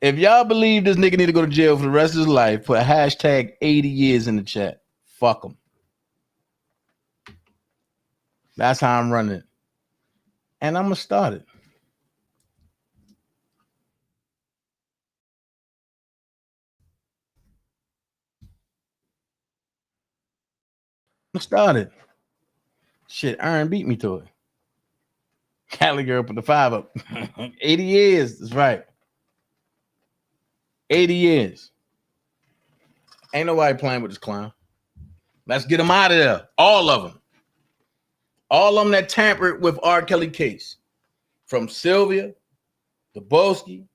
Speaker 12: If y'all believe this nigga need to go to jail for the rest of his life, put hashtag 80 years in the chat. Fuck him. That's how I'm running it. And I'm going to start it. I'm started. Shit, Aaron beat me to it. Cali girl put the 5 up. 80 years. That's right. 80 years. Ain't nobody playing with this clown. Let's get them out of there. All of them. All of them that tampered with R. Kelly case. From Sylvia, Daboski,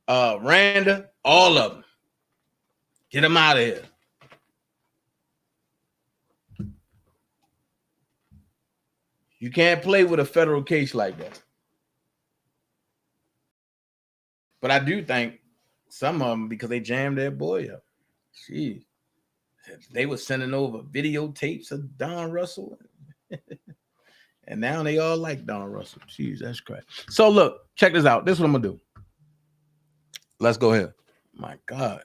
Speaker 12: Randa, all of them. Get them out of here. You can't play with a federal case like that. But I do think some of them, because they jammed their boy up. Jeez. They were sending over videotapes of Don Russell. And now they all like Don Russell. Jeez, that's crazy. So look, check this out. This is what I'm going to do. Let's go here. My God.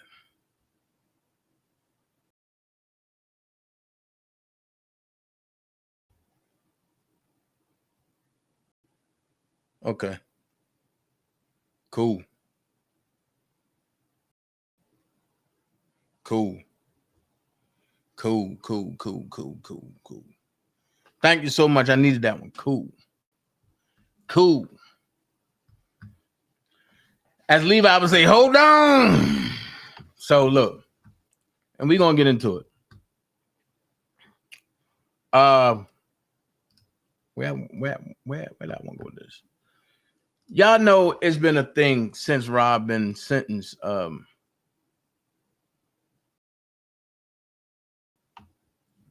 Speaker 12: Okay. Cool. Cool. Cool, cool, cool, cool, cool, cool. Thank you so much. I needed that one. Cool. Cool. As Levi would say, hold on. So look, and we're going to get into it. Where that one go with this? Y'all know it's been a thing since Rob been sentenced.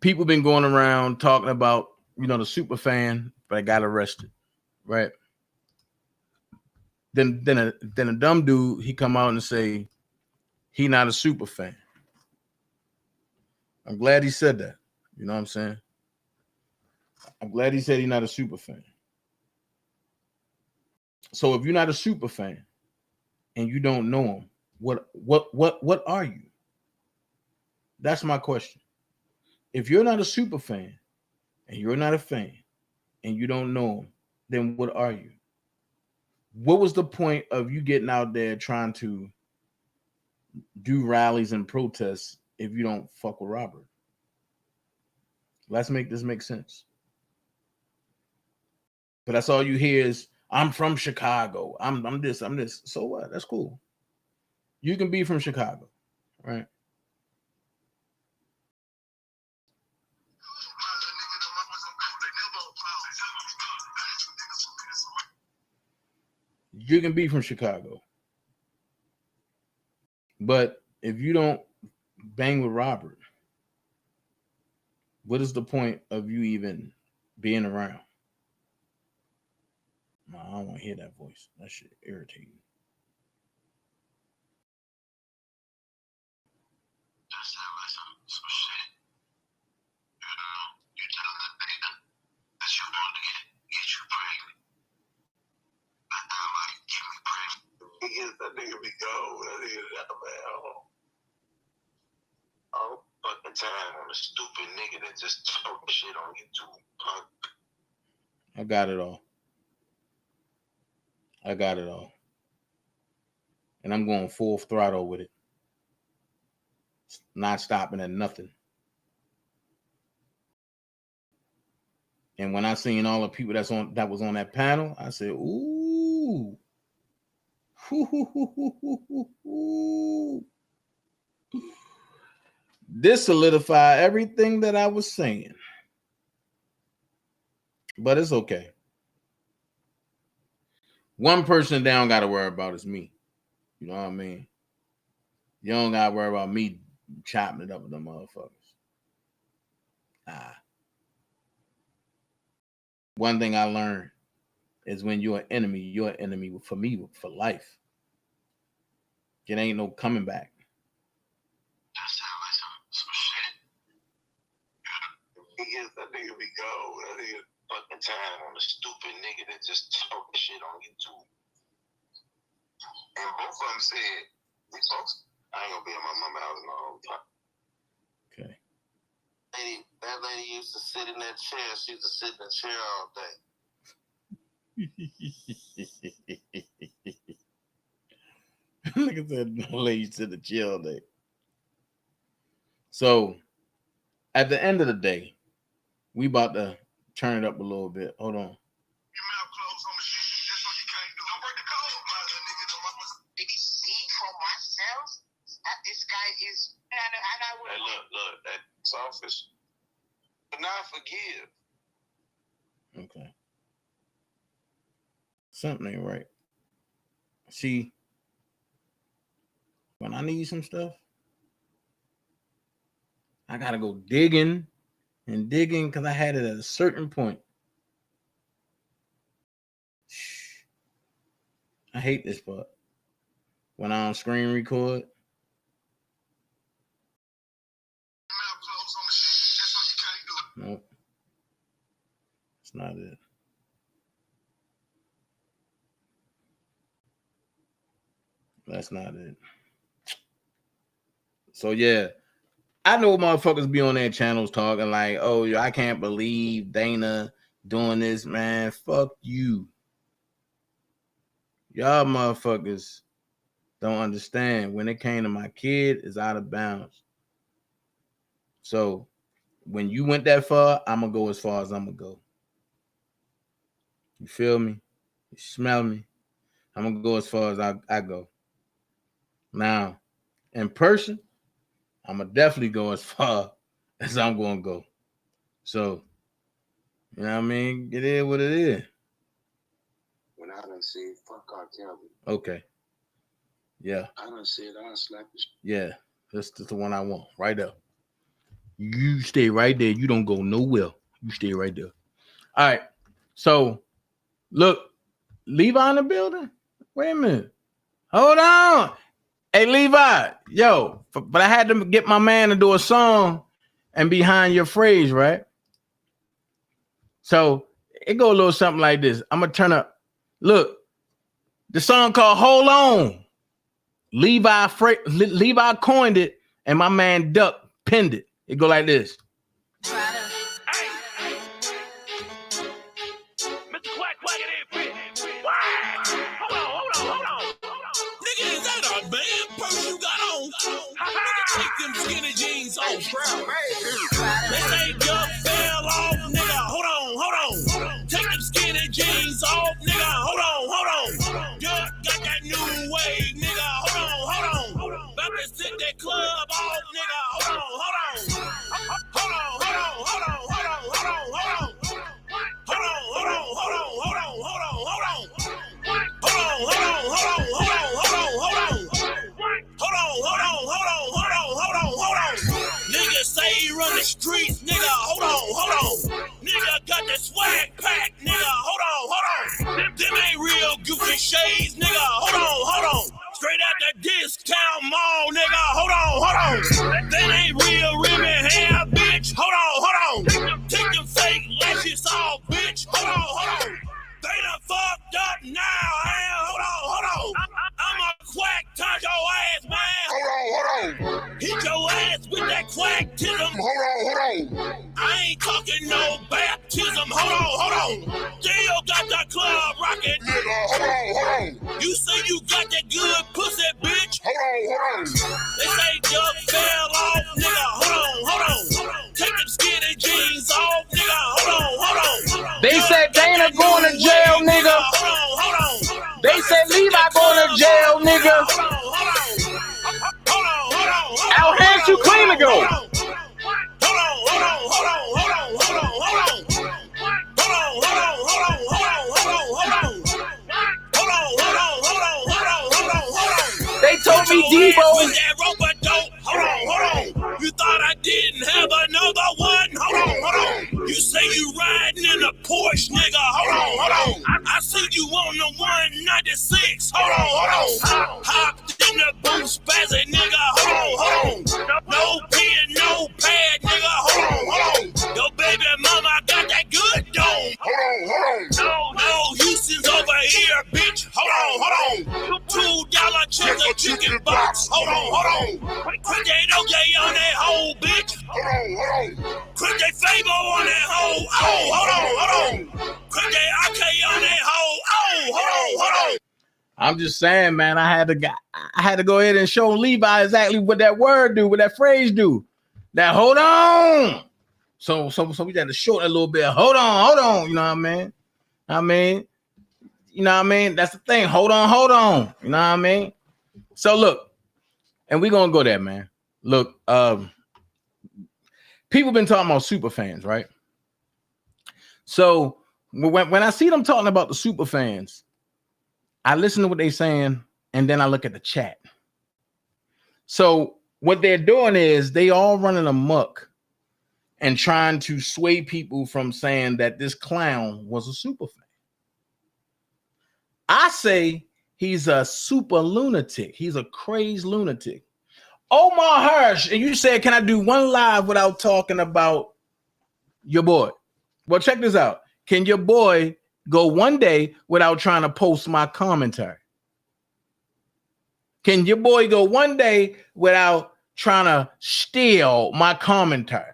Speaker 12: People been going around talking about, the Superfan that got arrested, right? Then a dumb dude, he come out and say he not a Superfan. I'm glad he said that. You know what I'm saying? I'm glad he said he's not a Superfan. So if you're not a Superfan and you don't know him, what are you? That's my question. If you're not a Superfan and you're not a fan and you don't know him, then what are you? What was the point of you getting out there trying to do rallies and protests if you don't fuck with Robert? Let's make this make sense. But that's all you hear is, I'm from Chicago. I'm this. So what? That's cool. You can be from Chicago, right? You can be from Chicago. But if you don't bang with Robert, what is the point of you even being around? No, I don't want to hear that voice. That shit irritating.
Speaker 5: That nigga be gone. That nigga, man, all fucking time on a stupid nigga that just talk shit on YouTube. Punk.
Speaker 12: I got it all. And I'm going full throttle with it. Not stopping at nothing. And when I seen all the people that was on that panel, I said, ooh. This solidified everything that I was saying. But it's okay. One person they don't got to worry about is me. You know what I mean? You don't got to worry about me chopping it up with them motherfuckers. One thing I learned is when you're an enemy for me for life. It ain't no coming back.
Speaker 6: That's some shit. That nigga be gold. That nigga fucking time on a stupid nigga that just talk shit on YouTube. And both of them said, these folks, I ain't gonna be in my mama house no whole time.
Speaker 12: Okay.
Speaker 6: That lady used to sit in that chair. She used to sit in the chair all day.
Speaker 12: Look at that lady sit in the chair all day. So, at the end of the day, we about to turn it up a little bit. Hold on.
Speaker 6: This guy is. Hey, look, that's office. But not forgive.
Speaker 12: Okay. Something ain't right. See, when I need some stuff, I gotta go digging because I had it at a certain point. I hate this part. When I on screen record. Nope. It's not it. That's not it. So yeah, I know motherfuckers be on their channels talking like, oh, I can't believe Dana doing this, man. Fuck you. Y'all motherfuckers don't understand. When it came to my kid, it's out of bounds. So when you went that far, I'm going to go as far as I'm going to go. You feel me? You smell me? I'm going to go as far as I go. Now, in person, I'm going to definitely go as far as I'm going to go. So, you know what I mean? It is what it is.
Speaker 6: When I done said, fuck R. Kelly.
Speaker 12: Okay. Yeah.
Speaker 6: I done said, I'll slap the shit.
Speaker 12: Yeah. That's the one I want. Right there. You stay right there. You don't go nowhere. You stay right there. All right. So, look. Levi in the building? Wait a minute. Hold on. Hey, Levi. Yo. But I had to get my man to do a song and behind your phrase, right? So, it go a little something like this. I'm going to turn up. Look. The song called Hold On. Levi coined it, and my man Duck pinned it. It go like this.
Speaker 5: Mr. Quack Quack it in, bitch. Hold on. Nigga, is that a bad purse you got on? Nigga, take them skinny jeans off, bro. They say Duck fell off, nigga. Hold on. Take them skinny jeans off, nigga. Hold on. Duck got that new wave, nigga. Hold on. About to sit that club off, nigga. Hold on. Nigga say he run the streets, nigga. Hold on. Nigga got the swag pack, nigga. Hold on. Them ain't real Gucci shades, nigga. Hold on. Straight out the discount mall, nigga. Hold on. That ain't real ribbon hair, bitch. Hold on. Take them fake lashes off, bitch. Hold on. They done fucked up now, man. Hold on. I'm a quack, turn your ass, man. Hold on. Hit your ass with that quacktism. Hold on. I ain't talking no baptism. Hold on. Still got the club rocking, nigga. Hold on. You say you got that good pussy, bitch.
Speaker 6: Hold on.
Speaker 5: They say Duck fell off, nigga. Hold on. Take them skinny jeans off, nigga. Hold on.
Speaker 17: They said Dana going to jail, nigga.
Speaker 5: Hold on.
Speaker 17: They said Levi going to jail, nigga. Out here too clean to go. They told me Debo.
Speaker 5: Hold on. You thought I didn't have another one? Hold on. You say you riding in a Porsche, nigga. Hold on. I see you on the 196. Hold on. Hopped in the boot, spazzy, nigga. Hold on. No pen, no pad, nigga. Hold on. Your baby mama got that good dome.
Speaker 6: Hold on.
Speaker 5: No, Houston's over here, bitch. Hold on. $2 chicken box. Hold on. Put that okay on that hoe, bitch.
Speaker 6: Hold on.
Speaker 5: Put that flavor on that hoe. Oh, hold on. Put that AK on that hoe. Oh, hold on.
Speaker 12: I'm just saying, man. I had to go ahead and show Levi exactly what that word do, what that phrase do. That hold on. So we had to shorten a little bit. Hold on. You know what I mean? You know what I mean? That's the thing. Hold on. You know what I mean? So look, and we're gonna go there, man. Look, people been talking about super fans, right? So when I see them talking about the super fans, I listen to what they're saying, and then I look at the chat. So what they're doing is they all running amok and trying to sway people from saying that this clown was a super fan. I say he's a super lunatic. He's a crazed lunatic. Omar Hirsch, and you said, can I do one live without talking about your boy? Well, check this out. Can your boy go one day without trying to post my commentary? Can your boy go one day without trying to steal my commentary?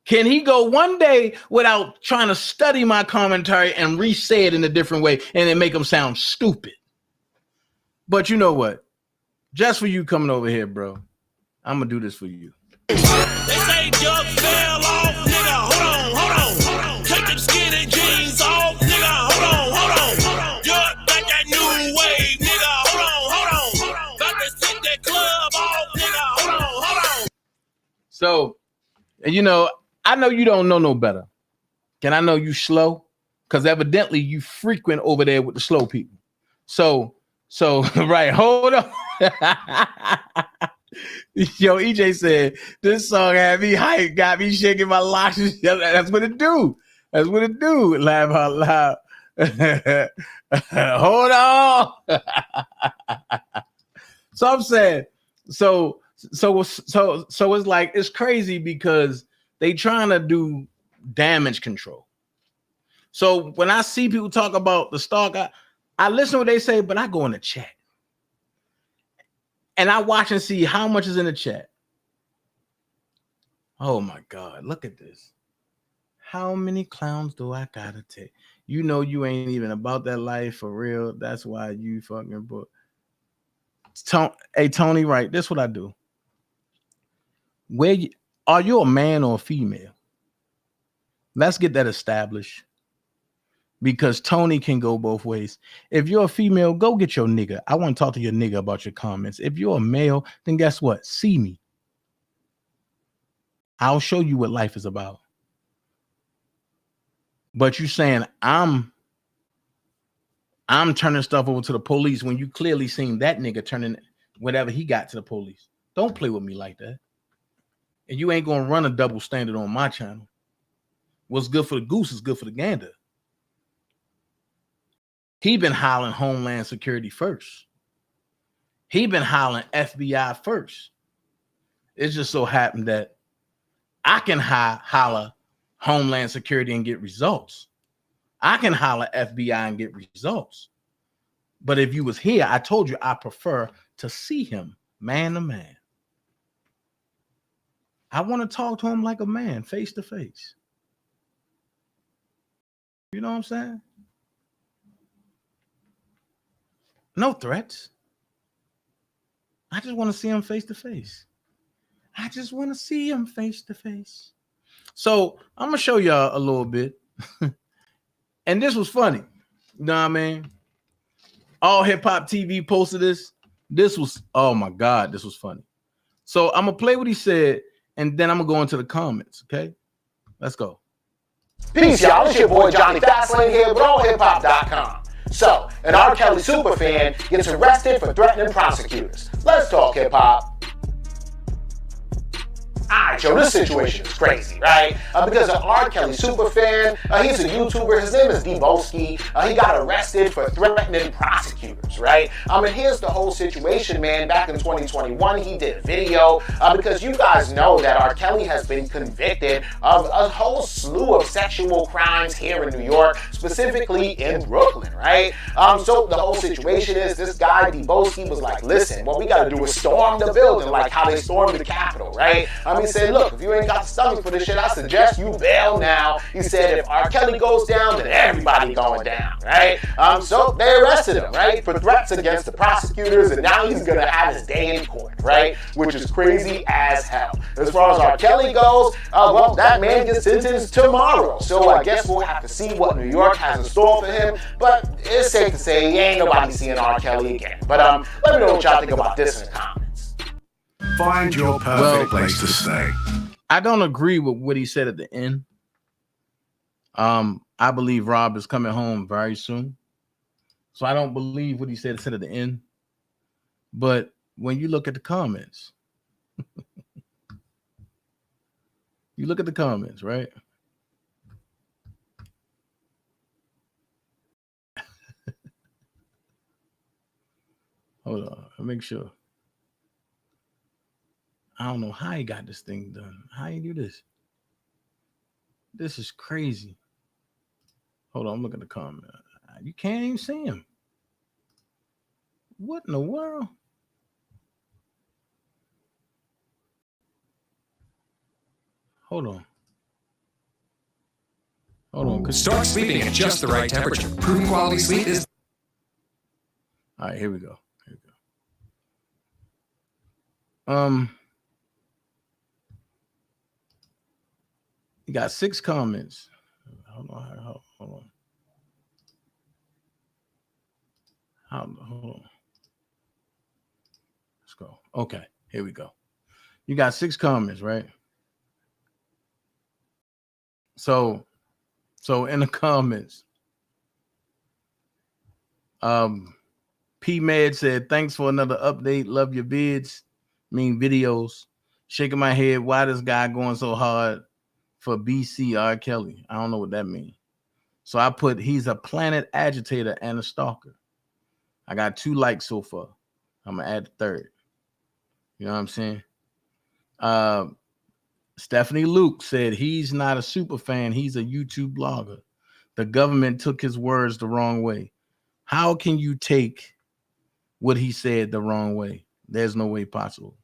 Speaker 12: Can he go one day without trying to study my commentary and re-say it in a different way and then make him sound stupid? But you know what? Just for you coming over here, bro, I'm going to do this for you.
Speaker 5: They say Duck fell off, nigga. Hold on. Take them skinny jeans off, nigga. Hold on. Duck got that new wave, nigga. Hold on. About to sit that club off, nigga. Hold on.
Speaker 12: So, you know, I know you don't know no better. Can I know you slow? Because evidently you frequent over there with the slow people. So right, hold on. Yo, EJ said this song had me hyped, got me shaking my locks. That's what it do. Laugh out loud. Hold on. So I'm saying, so it's like it's crazy because they trying to do damage control. So when I see people talk about the stalk, I listen to what they say, but I go in the chat. And I watch and see how much is in the chat. Oh my God, look at this. How many clowns do I gotta take? You know you ain't even about that life for real. That's why you fucking book. Hey, Tony, right, this is what I do. Are you a man or a female? Let's get that established. Because Tony can go both ways. If you're a female, go get your nigga. I want to talk to your nigga about your comments. If you're a male, then guess what? See me. I'll show you what life is about. But you saying I'm turning stuff over to the police when you clearly seen that nigga turning whatever he got to the police. Don't play with me like that. And you ain't going to run a double standard on my channel. What's good for the goose is good for the gander. He been hollering Homeland Security first. He been hollering FBI first. It just so happened that I can holler Homeland Security and get results. I can holler FBI and get results. But if you was here, I told you I prefer to see him man to man. I want to talk to him like a man, face to face. You know what I'm saying? No threats. I just want to see him face to face. I just want to see him face to face. So I'm gonna show y'all a little bit. And this was funny. You know what I mean? All Hip Hop TV posted this. This was, oh my God, this was funny. So I'm gonna play what he said, and then I'm gonna go into the comments. Okay, let's go.
Speaker 18: Peace, y'all. It's your boy Johnny Fastlane here with allhiphop.com. So, an R. Kelly superfan gets arrested for threatening prosecutors. Let's talk hip hop. Alright, yo, this situation is crazy, right? Because an R. Kelly superfan, he's a YouTuber, his name is Deboski, he got arrested for threatening prosecutors, right? And here's the whole situation, man. Back in 2021, he did a video, because you guys know that R. Kelly has been convicted of a whole slew of sexual crimes here in New York, specifically in Brooklyn, right? So the whole situation is this guy, Deboski, was like, listen, what we gotta do is storm the building like how they stormed the Capitol, right? He said, look, if you ain't got the stomach for this shit, I suggest you bail now. He said, if R. Kelly goes down, then everybody going down, right? So they arrested him, right, for threats against the prosecutors, and now he's gonna have his day in court, right? Which is crazy as hell. As far as R. Kelly goes, well, that man gets sentenced tomorrow. So I guess we'll have to see what New York has in store for him. But it's safe to say, ain't nobody seeing R. Kelly again. But let me know what y'all think about this in the comments.
Speaker 5: Find your perfect place to stay.
Speaker 12: I don't agree with what he said at the end. I believe Rob is coming home very soon. So I don't believe what he said at the end. But when you look at the comments, you look at the comments, right? Hold on, I'll make sure. I don't know how he got this thing done. How you do this? This is crazy. Hold on, look at the comment. You can't even see him. What in the world? Hold on. Hold on.
Speaker 19: Start sleeping at just the right temperature. Proven quality sleep is...
Speaker 12: All right, here we go. You got 6 comments. Hold on. Hold on. Let's go. Okay, here we go. You got 6 comments, right? So in the comments, P Med said, thanks for another update. Love your vids, videos. Shaking my head. Why this guy going so hard for BC R. Kelly? I don't know what that means. So I put, he's a planet agitator and a stalker. I got 2 likes so far. I'm gonna add the 3rd. You know what I'm saying? Stephanie Luke said he's not a super fan. He's a YouTube blogger. The government took his words the wrong way. How can you take what he said the wrong way? There's no way possible.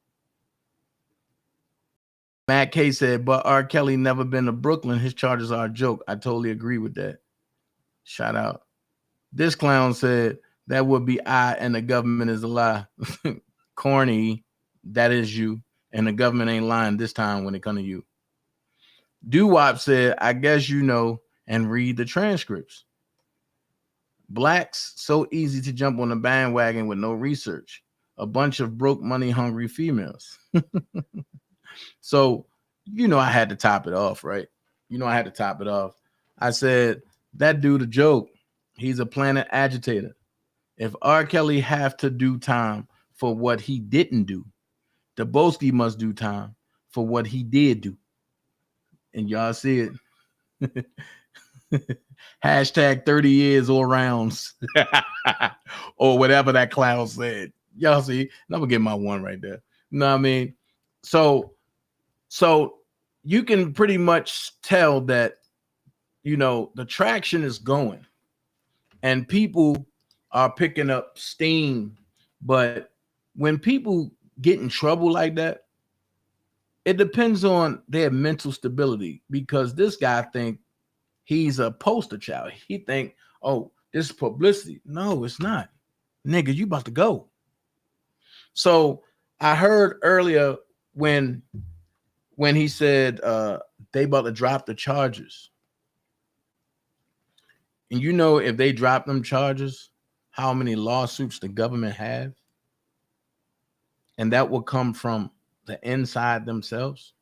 Speaker 12: Matt K said, but R. Kelly never been to Brooklyn. His charges are a joke. I totally agree with that. Shout out. This clown said, that would be I and the government is a lie. Corny, that is you. And the government ain't lying this time when it comes to you. Doo-Wop said, I guess you know and read the transcripts. Blacks, so easy to jump on the bandwagon with no research. A bunch of broke, money, hungry females. So, I had to top it off, right? I said, that dude a joke. He's a planet agitator. If R. Kelly have to do time for what he didn't do, Deboski must do time for what he did do. And y'all see it. Hashtag 30 years or rounds. Or whatever that clown said. Y'all see? And I'm going to get my 1 right there. You know what I mean? So you can pretty much tell that, the traction is going. And people are picking up steam. But when people get in trouble like that, it depends on their mental stability, because this guy think he's a poster child. He think, oh, this is publicity. No, it's not. nigga, you about to go. So I heard earlier when he said they about to drop the charges. And you know, if they drop them charges, how many lawsuits the government have? And that will come from the inside themselves.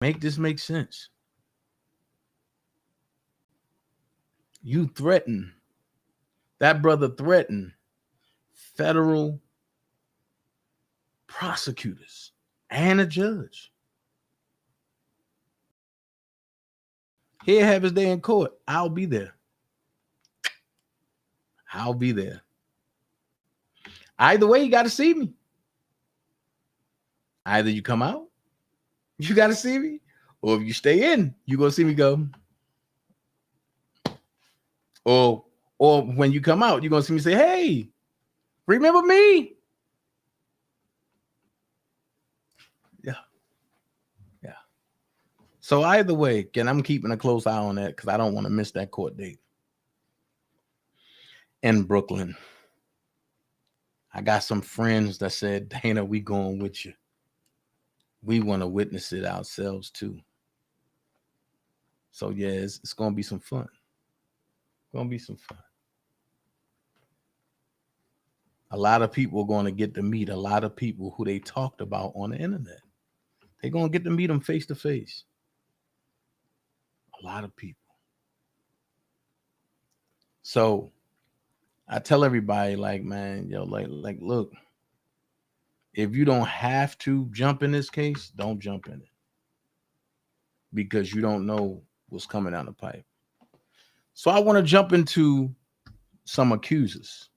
Speaker 12: Make this make sense. You threaten, that brother threatened federal prosecutors and a judge. He'll have his day in court. I'll be there. I'll be there. Either way, you got to see me. Either you come out, you got to see me, or if you stay in, you going to see me go. Or when you come out, you're going to see me say, hey, remember me? Yeah. Yeah. So either way, again, I'm keeping a close eye on that because I don't want to miss that court date. In Brooklyn, I got some friends that said, Dana, we going with you. We want to witness it ourselves too. So yeah, it's going to be some fun. Going to be some fun. A lot of people are going to get to meet a lot of people who they talked about on the internet. They're going to get to meet them face to face. A lot of people. So I tell everybody, like, man, yo, like, look, if you don't have to jump in this case, don't jump in it. Because you don't know what's coming down the pipe. So I want to jump into some accusers.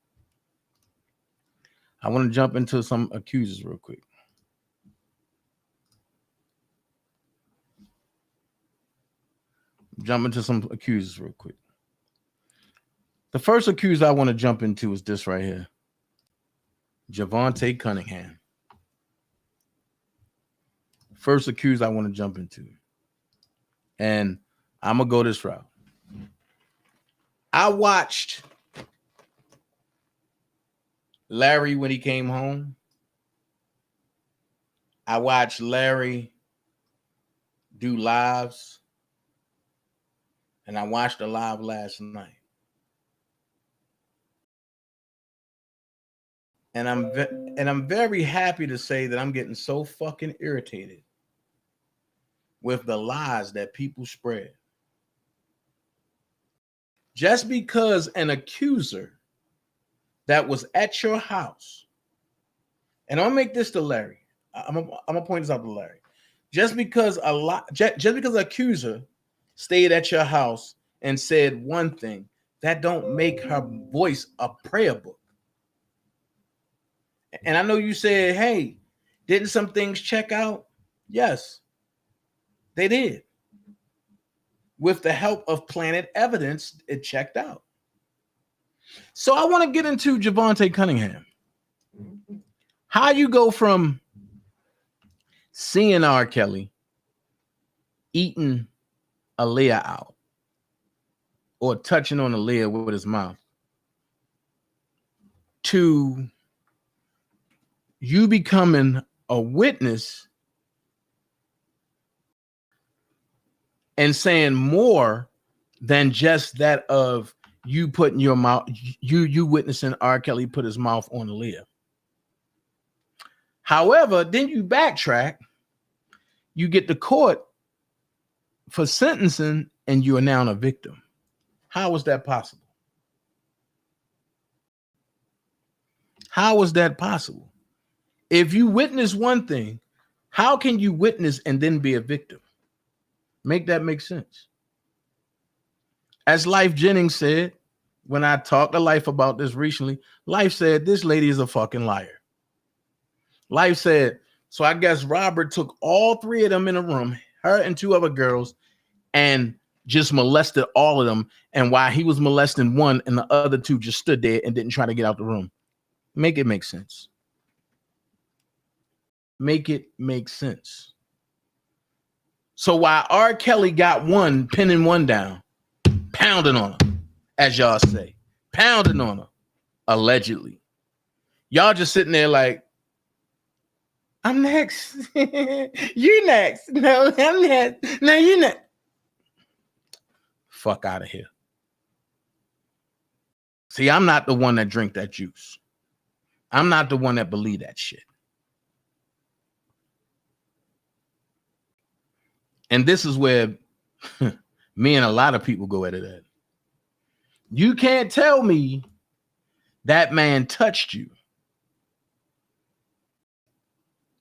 Speaker 12: I want to jump into some accusers real quick. Jump into some accusers real quick. The first accuser I want to jump into is this right here. Javontay Cunningham. First accuser I want to jump into. And I'm going to go this route. I watched Larry when he came home. I watched Larry do lives. And I watched a live last night. And I'm very happy to say that I'm getting so fucking irritated with the lies that people spread. Just because an accuser that was at your house, and I'll make this to Larry. I'm gonna point this out to Larry. Just because an accuser stayed at your house and said one thing, that don't make her voice a prayer book. And I know you said, hey, didn't some things check out? Yes, they did. With the help of Planet Evidence, it checked out. So I want to get into Javontay Cunningham. How you go from seeing R. Kelly eating Aaliyah out or touching on Aaliyah with his mouth to you becoming a witness and saying more than just that of you putting your mouth, you witnessing R. Kelly put his mouth on Aaliyah. However, then you backtrack, you get to court for sentencing, and you are now a victim. How is that possible? How is that possible? If you witness one thing, how can you witness and then be a victim? Make that make sense. As Life Jennings said, when I talked to Life about this recently, Life said, this lady is a fucking liar. Life said, so I guess Robert took all three of them in a room, her and two other girls, and just molested all of them. And while he was molesting one and the other two just stood there and didn't try to get out the room. Make it make sense. Make it make sense. So while R. Kelly got one, pinning one down, pounding on him, as y'all say, pounding on her, allegedly. Y'all just sitting there like, I'm next. You next. No, I'm next. No, you next. Fuck out of here. See, I'm not the one that drink that juice. I'm not the one that believe that shit. And this is where me and a lot of people go at it at. You can't tell me that man touched you.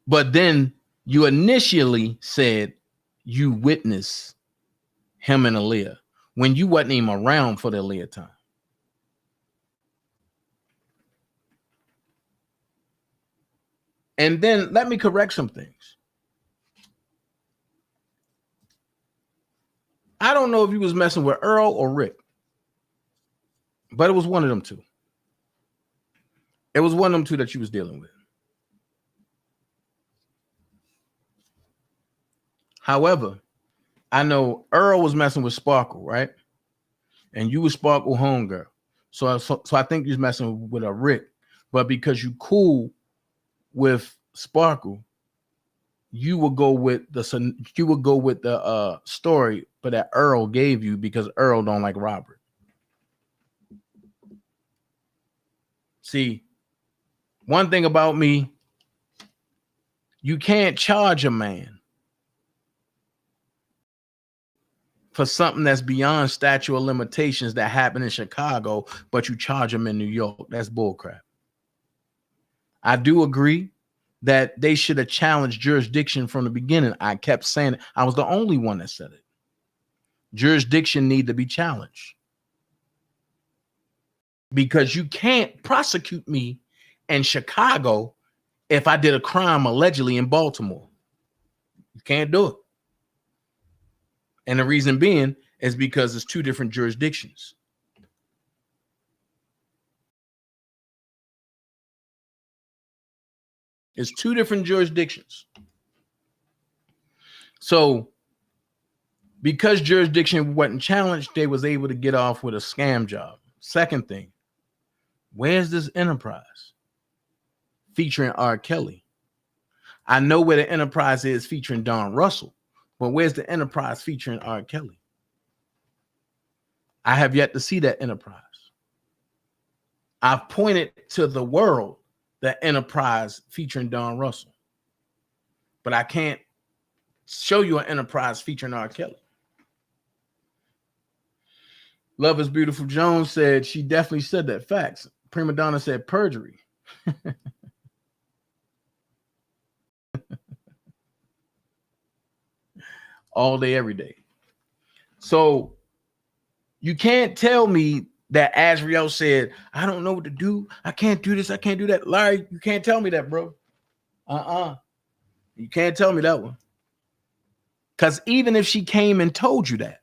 Speaker 12: But then you initially said you witnessed him and Aaliyah when you wasn't even around for the Aaliyah time. And then let me correct some things. I don't know if you was messing with Earl or Rick, but it was one of them two. It was one of them two that you was dealing with. However, I know Earl was messing with Sparkle, right? And you was Sparkle homegirl. So I think you was messing with a Rick. But because you cool with Sparkle, you would go with the story, but that Earl gave you because Earl don't like Robert. See, one thing about me, you can't charge a man for something that's beyond statute of limitations that happened in Chicago, but you charge them in New York. That's bullcrap. I do agree that they should have challenged jurisdiction from the beginning. I kept saying it. I was the only one that said it. Jurisdiction need to be challenged. Because you can't prosecute me in Chicago if I did a crime allegedly in Baltimore. You can't do it. And the reason being is because it's two different jurisdictions. It's two different jurisdictions. So because jurisdiction wasn't challenged, they was able to get off with a scam job. Second thing, where's this Enterprise featuring R. Kelly? I know where the Enterprise is featuring Don Russell, but where's the Enterprise featuring R. Kelly? I have yet to see that Enterprise. I've pointed to the world the Enterprise featuring Don Russell, but I can't show you an Enterprise featuring R. Kelly. Love is Beautiful Jones said she definitely said that. Facts. Prima Donna said perjury. All day, every day. So you can't tell me that Azriel said, I don't know what to do. I can't do this. I can't do that. Larry, you can't tell me that, bro. You can't tell me that one. Because even if she came and told you that,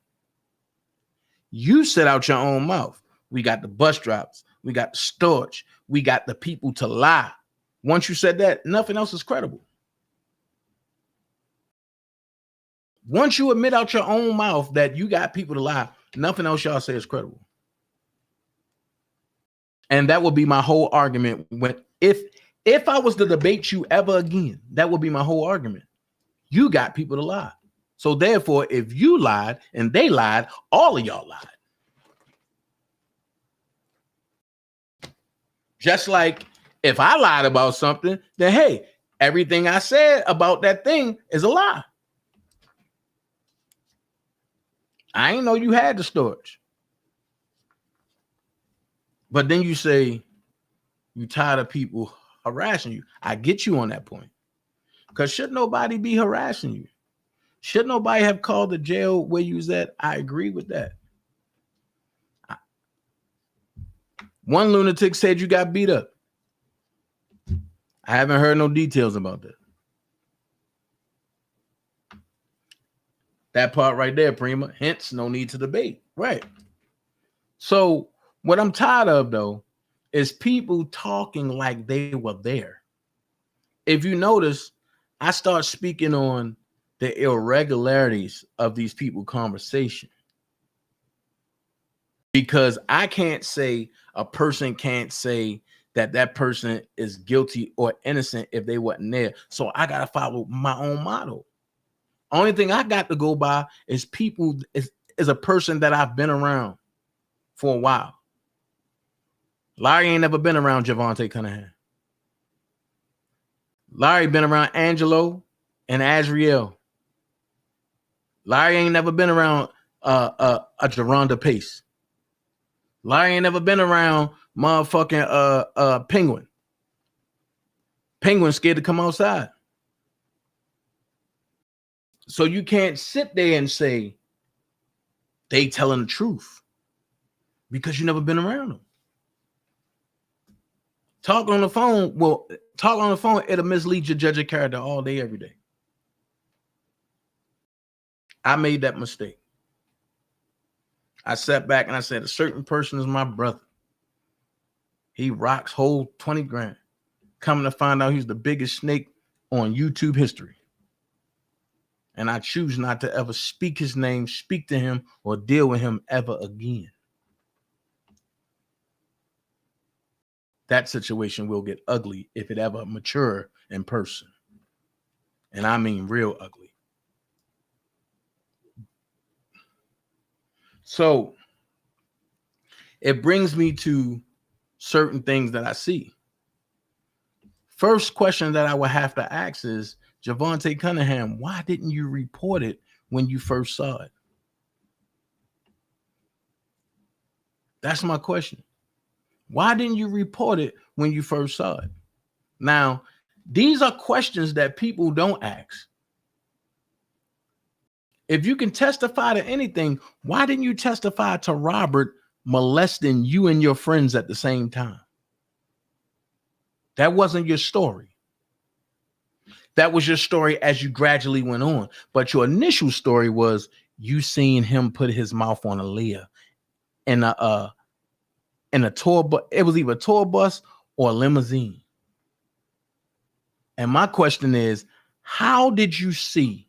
Speaker 12: you said out your own mouth, we got the bus drops, we got the storage, we got the people to lie. Once you said that, nothing else is credible. Once you admit out your own mouth that you got people to lie, nothing else y'all say is credible. And that would be my whole argument. If I was to debate you ever again, that would be my whole argument. You got people to lie. So therefore, if you lied and they lied, all of y'all lied. Just like if I lied about something, then hey, everything I said about that thing is a lie. I ain't know you had the storage. But then you say you tired of people harassing you. I get you on that point. Because should nobody be harassing you? Should nobody have called the jail where you was at? I agree with that. One lunatic said you got beat up. I haven't heard no details about that. That part right there, Prima. Hence, no need to debate. Right. So what I'm tired of, though, is people talking like they were there. If you notice, I start speaking on the irregularities of these people's conversation. Because I can't say a person can't say that person is guilty or innocent if they wasn't there. So I got to follow my own model. Only thing I got to go by is people is a person that I've been around for a while. Larry ain't never been around Javontay Cunningham. Larry been around Angelo and Azriel. Larry ain't never been around a Geronda Pace. Larry ain't never been around motherfucking Penguin. Penguin's scared to come outside. So you can't sit there and say they telling the truth because you never been around them. Talk on the phone. Well, talk on the phone, it'll mislead your judge of character all day, every day. I made that mistake. I sat back and I said, a certain person is my brother. He rocks whole 20 grand. Coming to find out he's the biggest snake on YouTube history. And I choose not to ever speak his name, speak to him, or deal with him ever again. That situation will get ugly if it ever mature in person. And I mean real ugly. So it brings me to certain things that I see. First question that I would have to ask is, Javontay Cunningham, why didn't you report it when you first saw it? That's my question. Why didn't you report it when you first saw it? Now, these are questions that people don't ask. If you can testify to anything, why didn't you testify to Robert molesting you and your friends at the same time? That wasn't your story. That was your story as you gradually went on. But your initial story was you seen him put his mouth on Aaliyah in a tour bus. It was either a tour bus or a limousine. And my question is, how did you see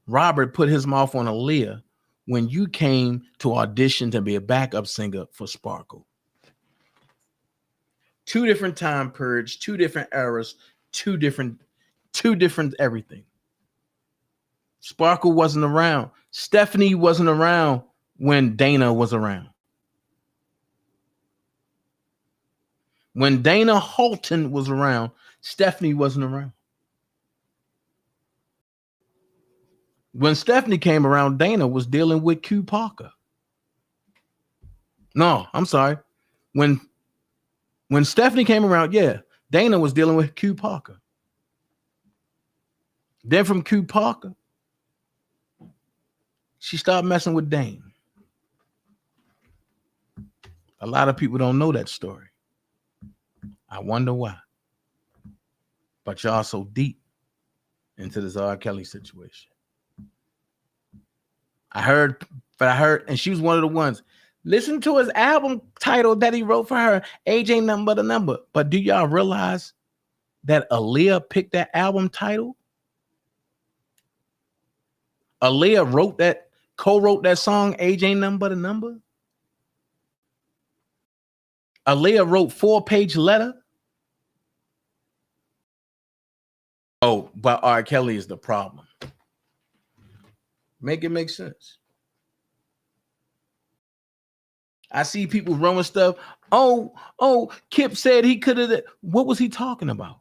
Speaker 12: Robert put his mouth on Aaliyah when you came to audition to be a backup singer for Sparkle? 2 different time periods, 2 different eras, 2 different everything. Sparkle wasn't around. Stephanie wasn't around when Dana was around. When Dana Halton was around, Stephanie wasn't around. When Stephanie came around, Dana was dealing with Q Parker. No, I'm sorry. When Stephanie came around, yeah, Dana was dealing with Q Parker. Then from Q Parker, she started messing with Dane. A lot of people don't know that story. I wonder why. But y'all so deep into this R. Kelly situation. I heard, and she was one of the ones. Listen to his album title that he wrote for her, Age Ain't Nothing But a Number. But do y'all realize that Aaliyah picked that album title? Aaliyah co-wrote that song, Age Ain't Nothing But a Number. Aaliyah wrote 4-page letter. Oh, but R. Kelly is the problem. Make it make sense. I see people running stuff. Oh, Kip said he could have. What was he talking about?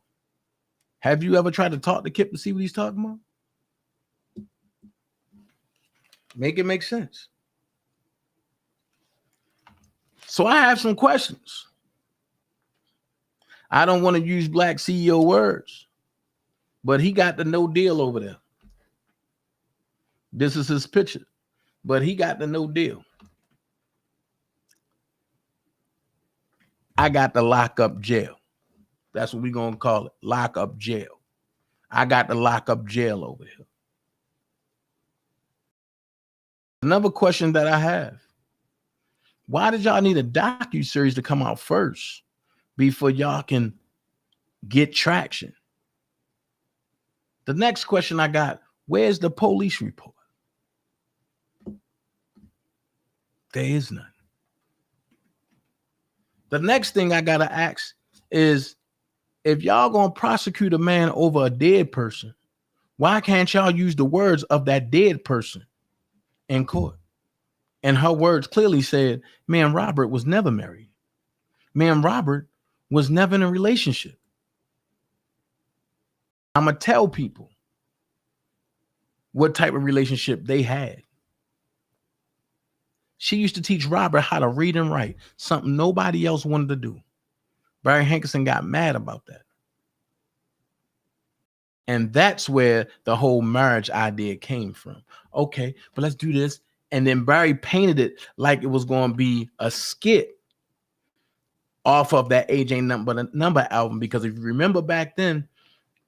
Speaker 12: Have you ever tried to talk to Kip to see what he's talking about? Make it make sense. So I have some questions. I don't want to use black CEO words, but he got the no deal over there. This is his picture, but he got the no deal. I got the lock up jail. That's what we're going to call it. Lock up jail. I got the lock up jail over here. Another question that I have. Why did y'all need a docuseries to come out first before y'all can get traction? The next question I got, where's the police report? There is none. The next thing I gotta ask is, if y'all gonna prosecute a man over a dead person, why can't y'all use the words of that dead person in court? And her words clearly said, me and Robert was never married. Me and Robert was never in a relationship. I'm going to tell people what type of relationship they had. She used to teach Robert how to read and write, something nobody else wanted to do. Barry Hankerson got mad about that. And that's where the whole marriage idea came from. Okay, but let's do this. And then Barry painted it like it was going to be a skit off of that Age Ain't Nothing But a Number album. Because if you remember back then,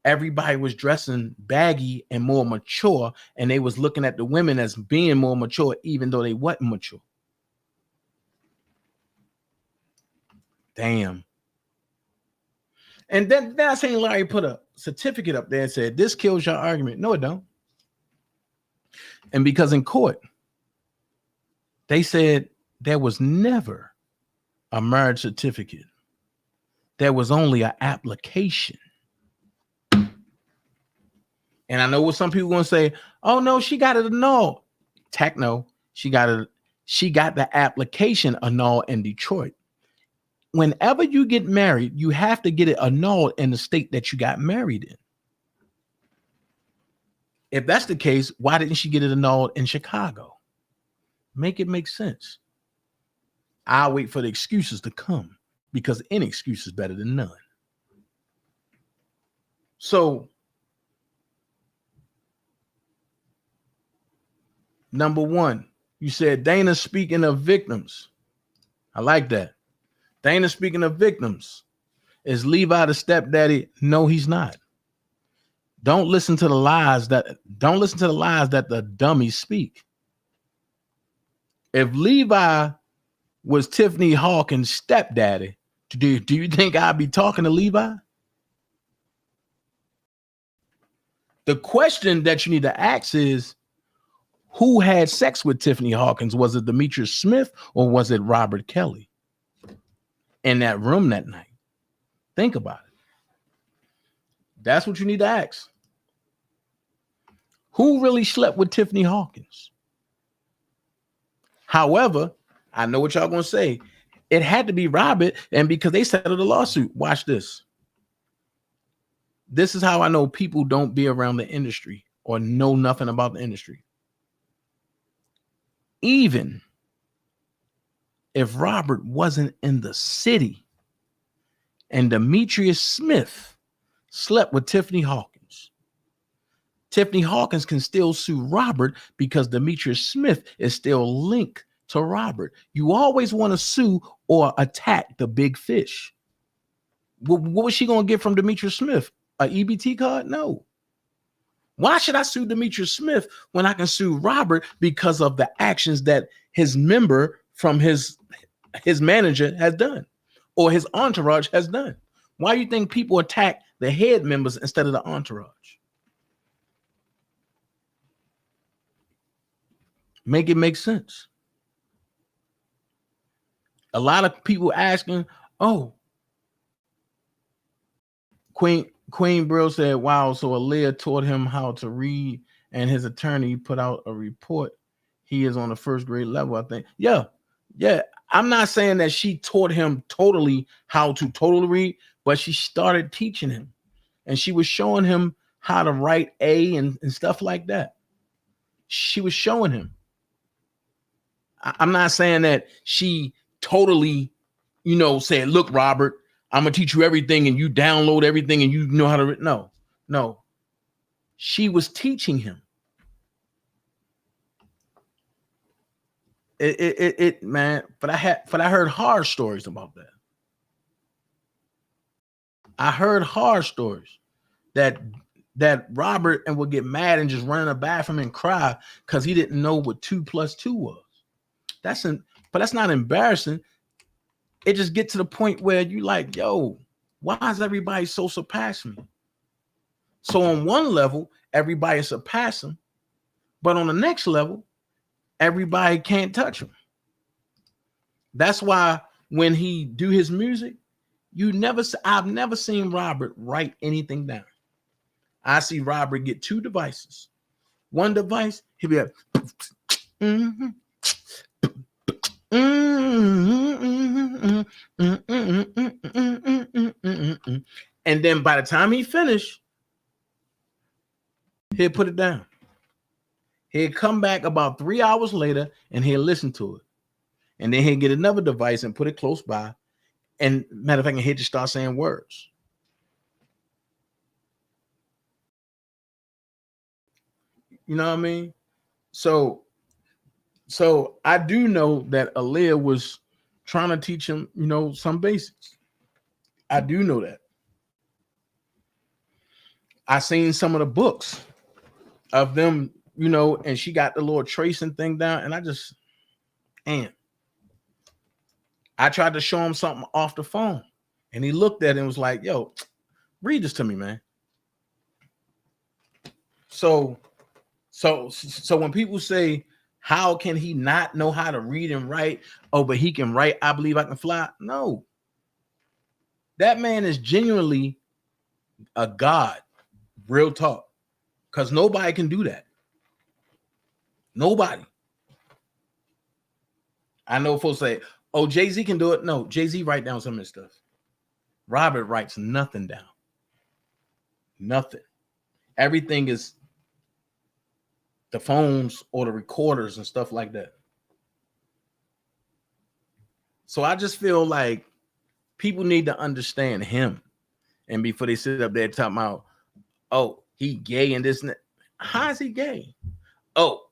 Speaker 12: everybody was dressing baggy and more mature, and they was looking at the women as being more mature, even though they wasn't mature. Damn. And then I seen Larry put a certificate up there and said, this kills your argument. No, it don't. And because in court, they said there was never a marriage certificate. There was only an application. And I know what some people going to say, oh no, she got it annulled. Techno, she got the application annulled in Detroit. Whenever you get married, you have to get it annulled in the state that you got married in. If that's the case, why didn't she get it annulled in Chicago? Make it make sense. I'll wait for the excuses to come, because any excuse is better than none. So, number one, you said Dana speaking of victims. I like that. Dana speaking of victims. Is Levi the stepdaddy? No, he's not. Don't listen to the lies that the dummies speak. If Levi was Tiffany Hawkins' stepdaddy, do you think I'd be talking to Levi? The question that you need to ask is, who had sex with Tiffany Hawkins? Was it Demetrius Smith or was it Robert Kelly in that room that night? Think about it. That's what you need to ask. Who really slept with Tiffany Hawkins? However, I know what y'all going to say. It had to be Robert, and because they settled the lawsuit. Watch this. This is how I know people don't be around the industry or know nothing about the industry. Even if Robert wasn't in the city and Demetrius Smith slept with Tiffany Hawkins, Tiffany Hawkins can still sue Robert because Demetrius Smith is still linked to Robert. You always want to sue or attack the big fish. What was she going to get from Demetrius Smith? An EBT card? No. Why should I sue Demetrius Smith when I can sue Robert because of the actions that his member from his manager has done or his entourage has done? Why do you think people attack the head members instead of the entourage? Make it make sense. A lot of people asking, oh, Queen Brill said, wow, so Aaliyah taught him how to read and his attorney put out a report. He is on the first grade level, I think. Yeah. I'm not saying that she taught him totally how to totally read, but she started teaching him. And she was showing him how to write A and stuff like that. She was showing him. I'm not saying that she totally, said, look, Robert, I'm going to teach you everything and you download everything and you know how to. No. She was teaching him. Man, but I heard horror stories about that. I heard horror stories that Robert would get mad and just run in the bathroom and cry because he didn't know what 2 + 2 was. But that's not embarrassing. It just gets to the point where you like, yo, why is everybody so surpassing me? So on one level, everybody surpass him, but on the next level, everybody can't touch him. That's why when he do his music, I've never seen Robert write anything down. I see Robert get two devices. One device, he'll be like, and then by the time he finished, he'll put it down. He'll come back about 3 hours later and he'll listen to it. And then he'll get another device and put it close by. And matter of fact, he'll just start saying words. You know what I mean? So I do know that Aaliyah was trying to teach him, you know, some basics. I do know that. I seen some of the books of them, you know, and she got the little tracing thing down, and I just, I tried to show him something off the phone, and he looked at it and was like, yo, read this to me, man. So when people say, how can he not know how to read and write? Oh, but he can write, I believe I can fly. No. That man is genuinely a god. Real talk. Because nobody can do that. Nobody. I know folks say, oh, Jay-Z can do it. No, Jay-Z write down some of his stuff. Robert writes nothing down. Nothing. Everything is the phones or the recorders and stuff like that. So I just feel like people need to understand him. And before they sit up there talking about, oh, he gay and this and that. How is he gay? Oh,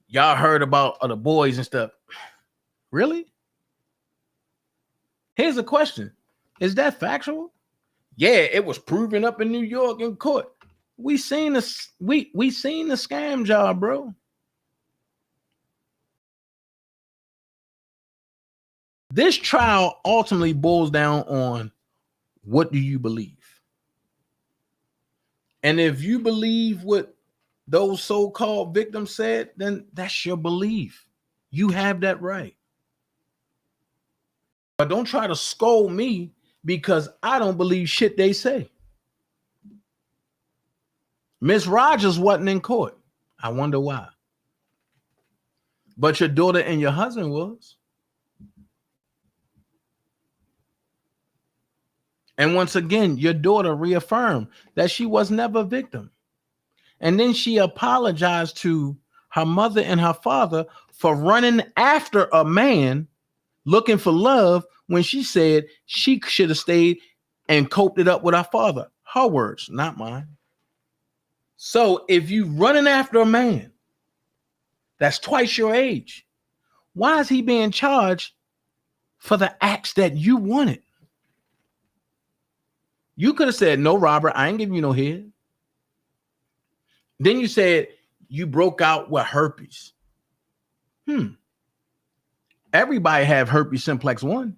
Speaker 12: y'all heard about the boys and stuff. Really? Here's a question. Is that factual? Yeah, it was proven up in New York in court. We seen this. We seen the scam job, bro. This trial ultimately boils down on what do you believe? And if you believe what those so-called victims said, then that's your belief. You have that right. But don't try to scold me because I don't believe shit they say. Miss Rogers wasn't in court. I wonder why. But your daughter and your husband was. And once again, your daughter reaffirmed that she was never a victim. And then she apologized to her mother and her father for running after a man looking for love when she said she should have stayed and coped it up with her father. Her words, not mine. So if you running after a man that's twice your age, why is he being charged for the acts that you wanted? You could have said, no, Robert, I ain't giving you no head. Then you said you broke out with herpes. Everybody have herpes simplex 1.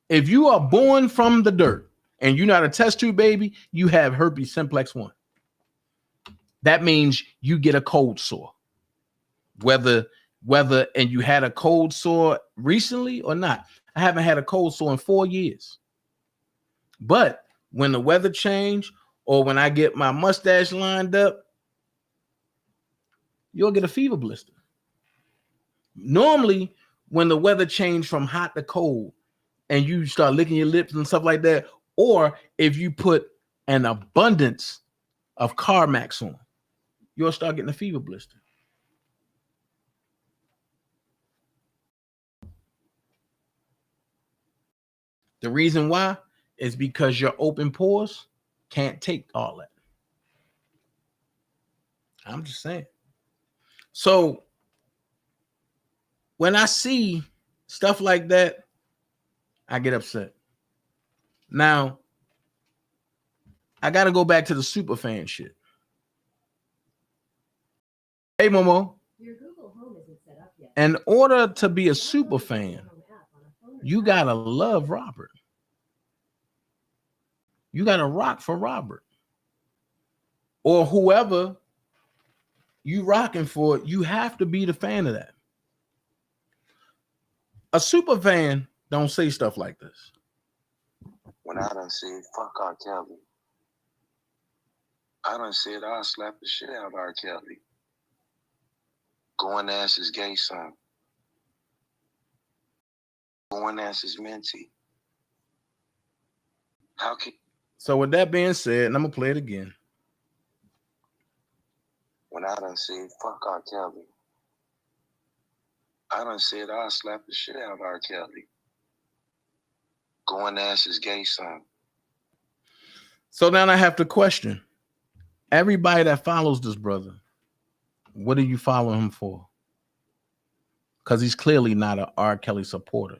Speaker 12: If you are born from the dirt and you're not a test tube baby, you have herpes simplex 1. That means you get a cold sore. Whether and you had a cold sore recently or not. I haven't had a cold sore in 4 years. But when the weather change or when I get my mustache lined up, you'll get a fever blister. Normally, when the weather change from hot to cold and you start licking your lips and stuff like that, or if you put an abundance of Carmax on, you'll start getting a fever blister. The reason why is because your open pores can't take all that. I'm just saying. So when I see stuff like that, I get upset. Now, I got to go back to the Superfan shit. Hey, Momo. Your Google Home isn't set up yet. In order to be a Superfan, you got to love Robert. You got to rock for Robert. Or whoever you rocking for, you have to be the fan of that. A Superfan Don't say stuff like this.
Speaker 20: When I done said, fuck R. Kelly. I done said, I'll slap the shit out of R. Kelly. Go and ask his gay son. Go and ask his mentee. How can...
Speaker 12: So with that being said, and I'm going to play it again.
Speaker 20: When I done said, fuck R. Kelly. I done said, I'll slap the shit out of R. Kelly. Go and ask his gay son.
Speaker 12: So now I have to question everybody that follows this brother. What are you following him for? Because he's clearly not an R. Kelly supporter.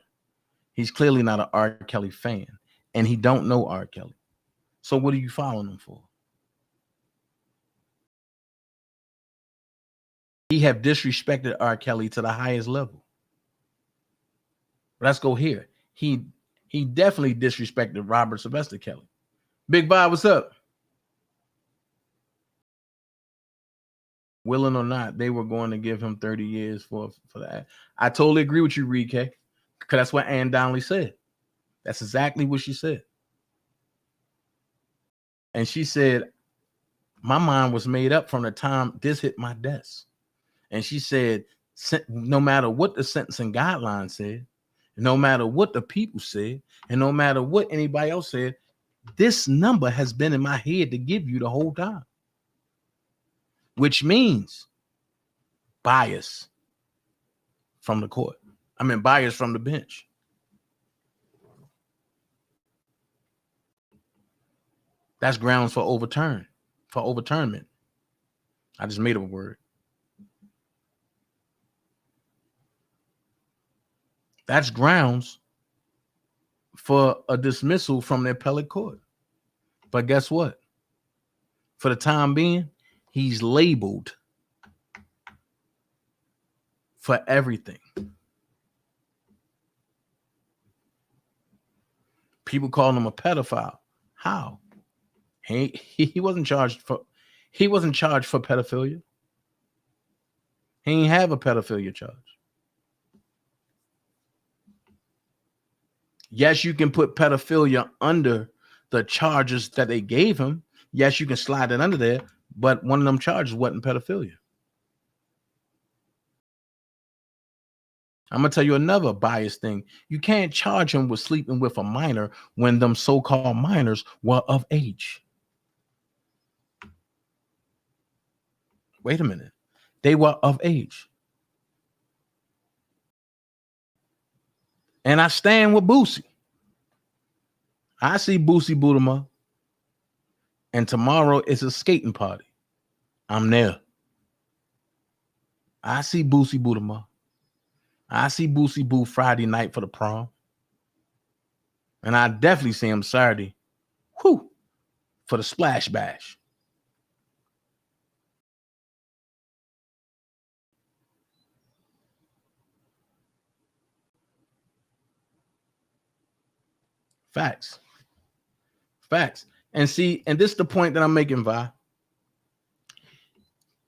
Speaker 12: He's clearly not an R. Kelly fan. And he don't know R. Kelly. So what are you following him for? He have disrespected R. Kelly to the highest level. Let's go here. He definitely disrespected Robert Sylvester Kelly. Big Bob, what's up? Willing or not, they were going to give him 30 years for that. I totally agree with you, Reed K. Because that's what Ann Donnelly said. That's exactly what she said. And she said, my mind was made up from the time this hit my desk. And she said, no matter what the sentencing guidelines said, no matter what the people said, and no matter what anybody else said, this number has been in my head to give you the whole time. Which means bias from the court. I mean, bias from the bench. That's grounds for overturnment. I just made up a word. That's grounds for a dismissal from the appellate court. But guess what? For the time being, he's labeled for everything. People call him a pedophile. How? He wasn't charged for pedophilia. He ain't have a pedophilia charge. Yes, you can put pedophilia under the charges that they gave him. Yes, you can slide it under there, but one of them charges wasn't pedophilia. I'm going to tell you another biased thing. You can't charge him with sleeping with a minor when them so-called minors were of age. Wait a minute. They were of age. And I stand with Boosie. I see Boosie boot him up. And tomorrow is a skating party. I'm there. I see Boosie boot him up. I see Boosie boo Friday night for the prom. And I definitely see him Saturday. For the splash bash. Facts. And see, and this is the point that I'm making, Vi.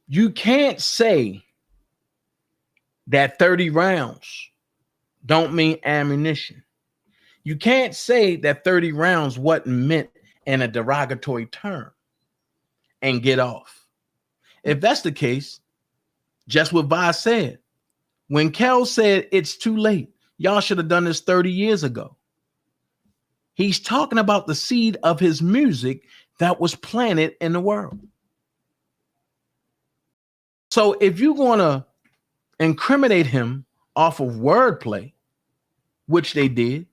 Speaker 12: You can't say that 30 rounds don't mean ammunition. You can't say that 30 rounds wasn't meant in a derogatory term and get off. If that's the case, just what Vi said. When Kel said it's too late, y'all should have done this 30 years ago. He's talking about the seed of his music that was planted in the world. So if you're going to incriminate him off of wordplay, which they did,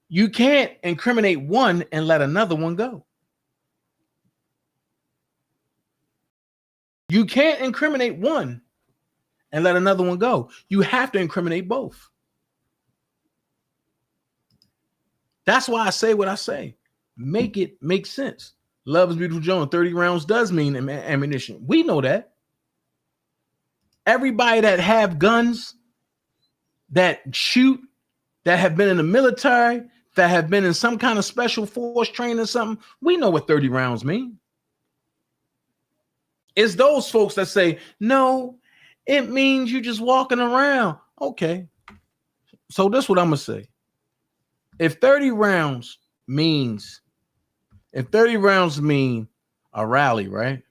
Speaker 12: you can't incriminate one and let another one go. You can't incriminate one and let another one go. You have to incriminate both. That's why I say what I say. Make it make sense. Love is Beautiful Joan. 30 rounds does mean ammunition. We know that. Everybody that have guns, that shoot, that have been in the military, that have been in some kind of special force training or something, we know what 30 rounds mean. It's those folks that say, no, it means you just walking around. Okay. So this is what I'm gonna say. If 30 rounds mean a rally, right?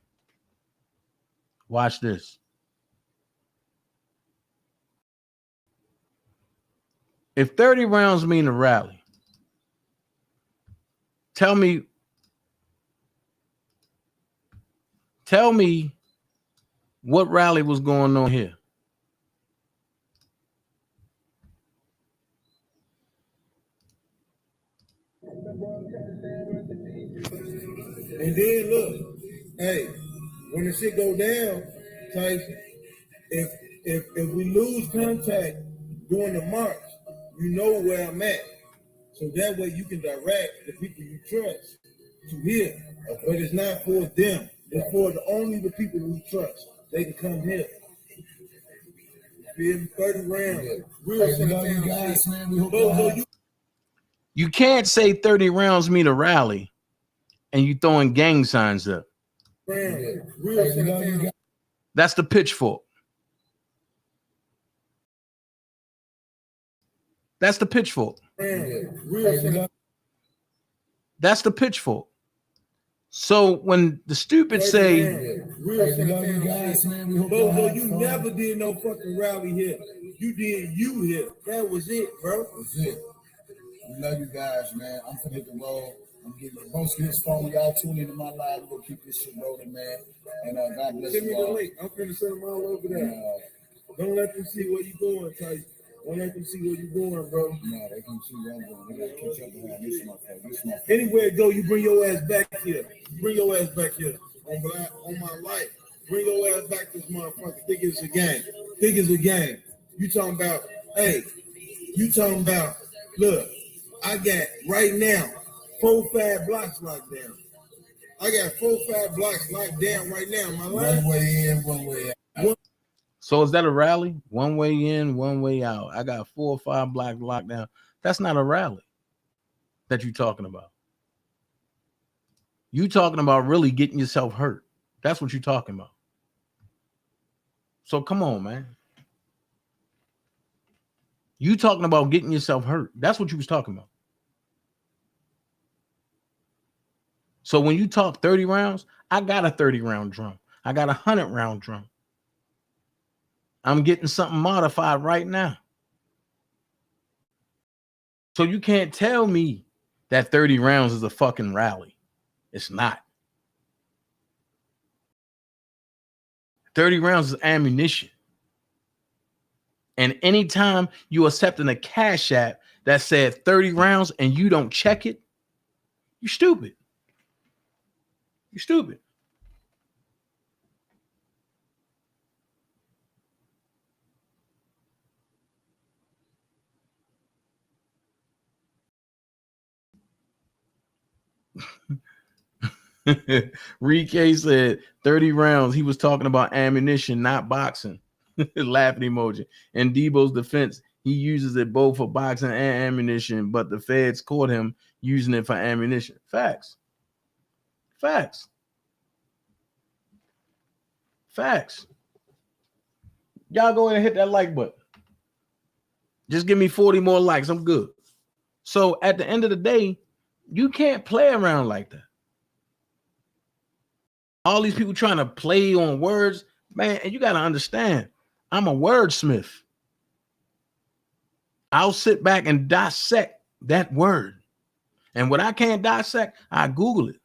Speaker 12: Watch this. If 30 rounds mean a rally, tell me what rally was going on here.
Speaker 6: And then look, hey, when the shit go down, Tyson, if we lose contact during the march, you know where I'm at. So that way you can direct the people you trust to here. But it's not for them. It's for only the people we trust. They can come here. Feel me? 30 rounds. Real guys, man.
Speaker 12: You can't say 30 rounds mean a rally and you throwing gang signs up. That's the pitchfork. That's the pitchfork. That's the pitchfork. So when the stupid say,
Speaker 6: Bozo, you never did no fucking rally here. You did you here. That was it, bro. That's it. We love you guys, man. I'm finna hit the road. I'm getting the most of this phone. Y'all tune into my live. We're gonna keep this shit rolling, man. And God bless you. Send me the link. I'm finna send them all over there. Don't let them see where you going, Tyson. Don't let them see where you going, bro. No, they can see where I'm going. They gotta catch up behind this motherfucker. Anywhere it go, you bring your ass back here. Bring your ass back here. On my life. Bring your ass back to this motherfucker. Think it's a game. Think it's a game. You talking about, hey, you talking about, look, I got right now 4-5 blocks locked down. I got 4-5 blocks locked down right now. My life. One way in, one way out.
Speaker 12: so is that a rally? One way in, one way out. I got 4 or 5 blocks locked down. That's not a rally that you're talking about. You talking about really getting yourself hurt. That's what you're talking about. So come on, man. You talking about getting yourself hurt. That's what you was talking about. So when you talk 30 rounds, I got a 30 round drum. I got a 100 round drum. I'm getting something modified right now. So you can't tell me that 30 rounds is a fucking rally. It's not. 30 rounds is ammunition. And anytime you accepting a cash app that said 30 rounds and you don't check it, you're stupid. You're stupid. Rike said 30 rounds. He was talking about ammunition, not boxing. Laughing emoji. In Debo's defense, he uses it both for boxing and ammunition, but the feds caught him using it for ammunition. Facts. Facts. Facts. Y'all go ahead and hit that like button. Just give me 40 more likes. I'm good. So at the end of the day, you can't play around like that. All these people trying to play on words, man, and you got to understand, I'm a wordsmith. I'll sit back and dissect that word. And what I can't dissect, I Google it.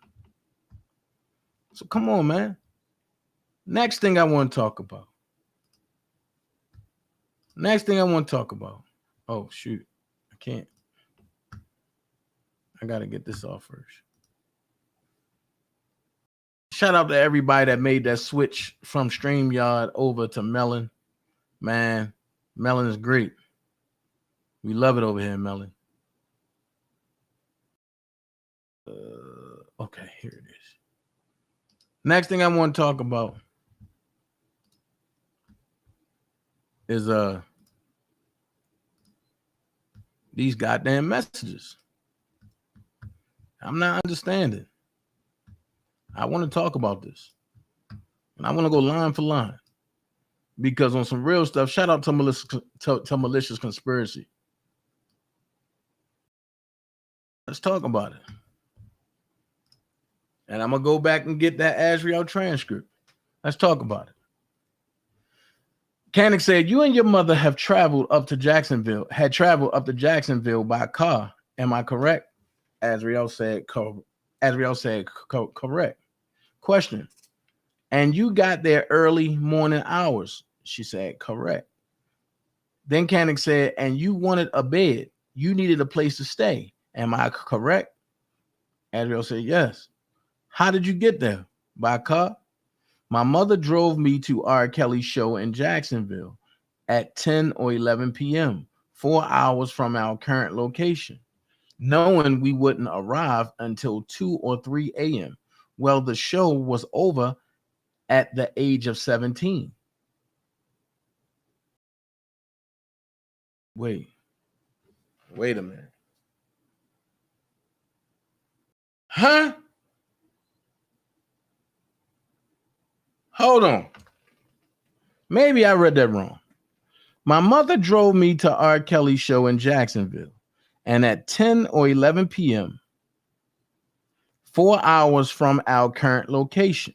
Speaker 12: So come on, man. Next thing I want to talk about. Oh, shoot. I can't. I got to get this off first. Shout out to everybody that made that switch from StreamYard over to Melon. Man, Melon is great. We love it over here, Melon. Okay, here it is. Next thing I want to talk about is these goddamn messages. I'm not understanding. I want to talk about this. And I want to go line for line. Because on some real stuff, shout out to Malicious Conspiracy. Let's talk about it. And I'm going to go back and get that Azriel transcript. Let's talk about it. Canick said, you and your mother had traveled up to Jacksonville by car. Am I correct? Azriel said, correct. Question. And you got there early morning hours. She said, correct. Then Canick said, and you wanted a bed. You needed a place to stay. Am I correct? Azriel said, yes. How did you get there? By car? My mother drove me to R. Kelly's show in Jacksonville at 10 or 11 p.m., 4 hours from our current location, knowing we wouldn't arrive until 2 or 3 a.m. Well, the show was over at the age of 17. Wait a minute. Huh? Hold on. Maybe I read that wrong. My mother drove me to R. Kelly's show in Jacksonville, and at 10 or 11 p.m., 4 hours from our current location,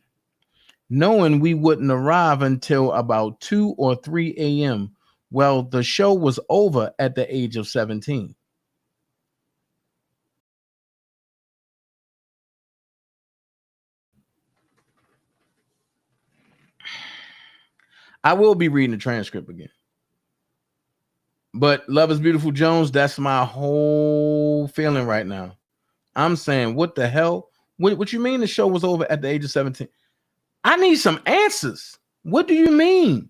Speaker 12: knowing we wouldn't arrive until about 2 or 3 a.m. Well, the show was over at the age of 17. I will be reading the transcript again. But Love is Beautiful Jones, that's my whole feeling right now. I'm saying, what the hell? What you mean the show was over at the age of 17? I need some answers. What do you mean?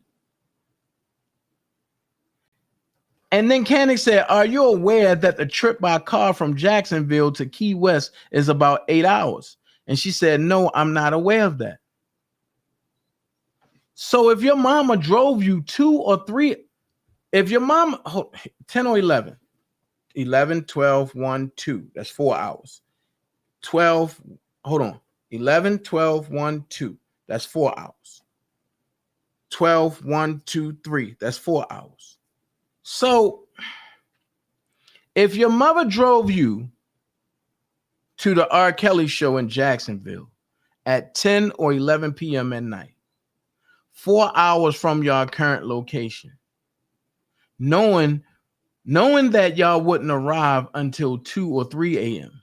Speaker 12: And then Canick said, are you aware that the trip by car from Jacksonville to Key West is about 8 hours? And she said, no, I'm not aware of that. So if your mama drove you 2 or 3, if your mama, 10 or 11, 12, 1, 2, that's 4 hours. 12, hold on, 11, 12, 1, 2, that's 4 hours. 12, 1, 2, 3, that's 4 hours. So if your mother drove you to the R. Kelly show in Jacksonville at 10 or 11 p.m. at night, 4 hours from your current location, knowing that y'all wouldn't arrive until 2 or 3 a.m.,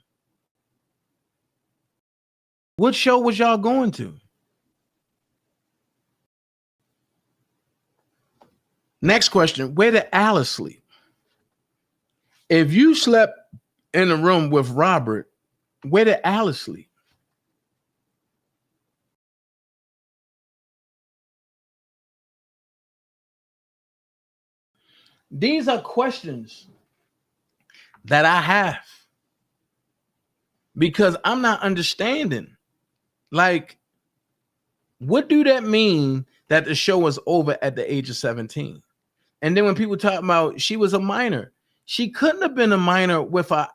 Speaker 12: what show was y'all going to? Next question, where did Alice sleep? If you slept in a room with Robert, where did Alice sleep? These are questions that I have because I'm not understanding. Like, what do that mean that the show was over at the age of 17? And then when people talk about she was a minor, she couldn't have been a minor with a,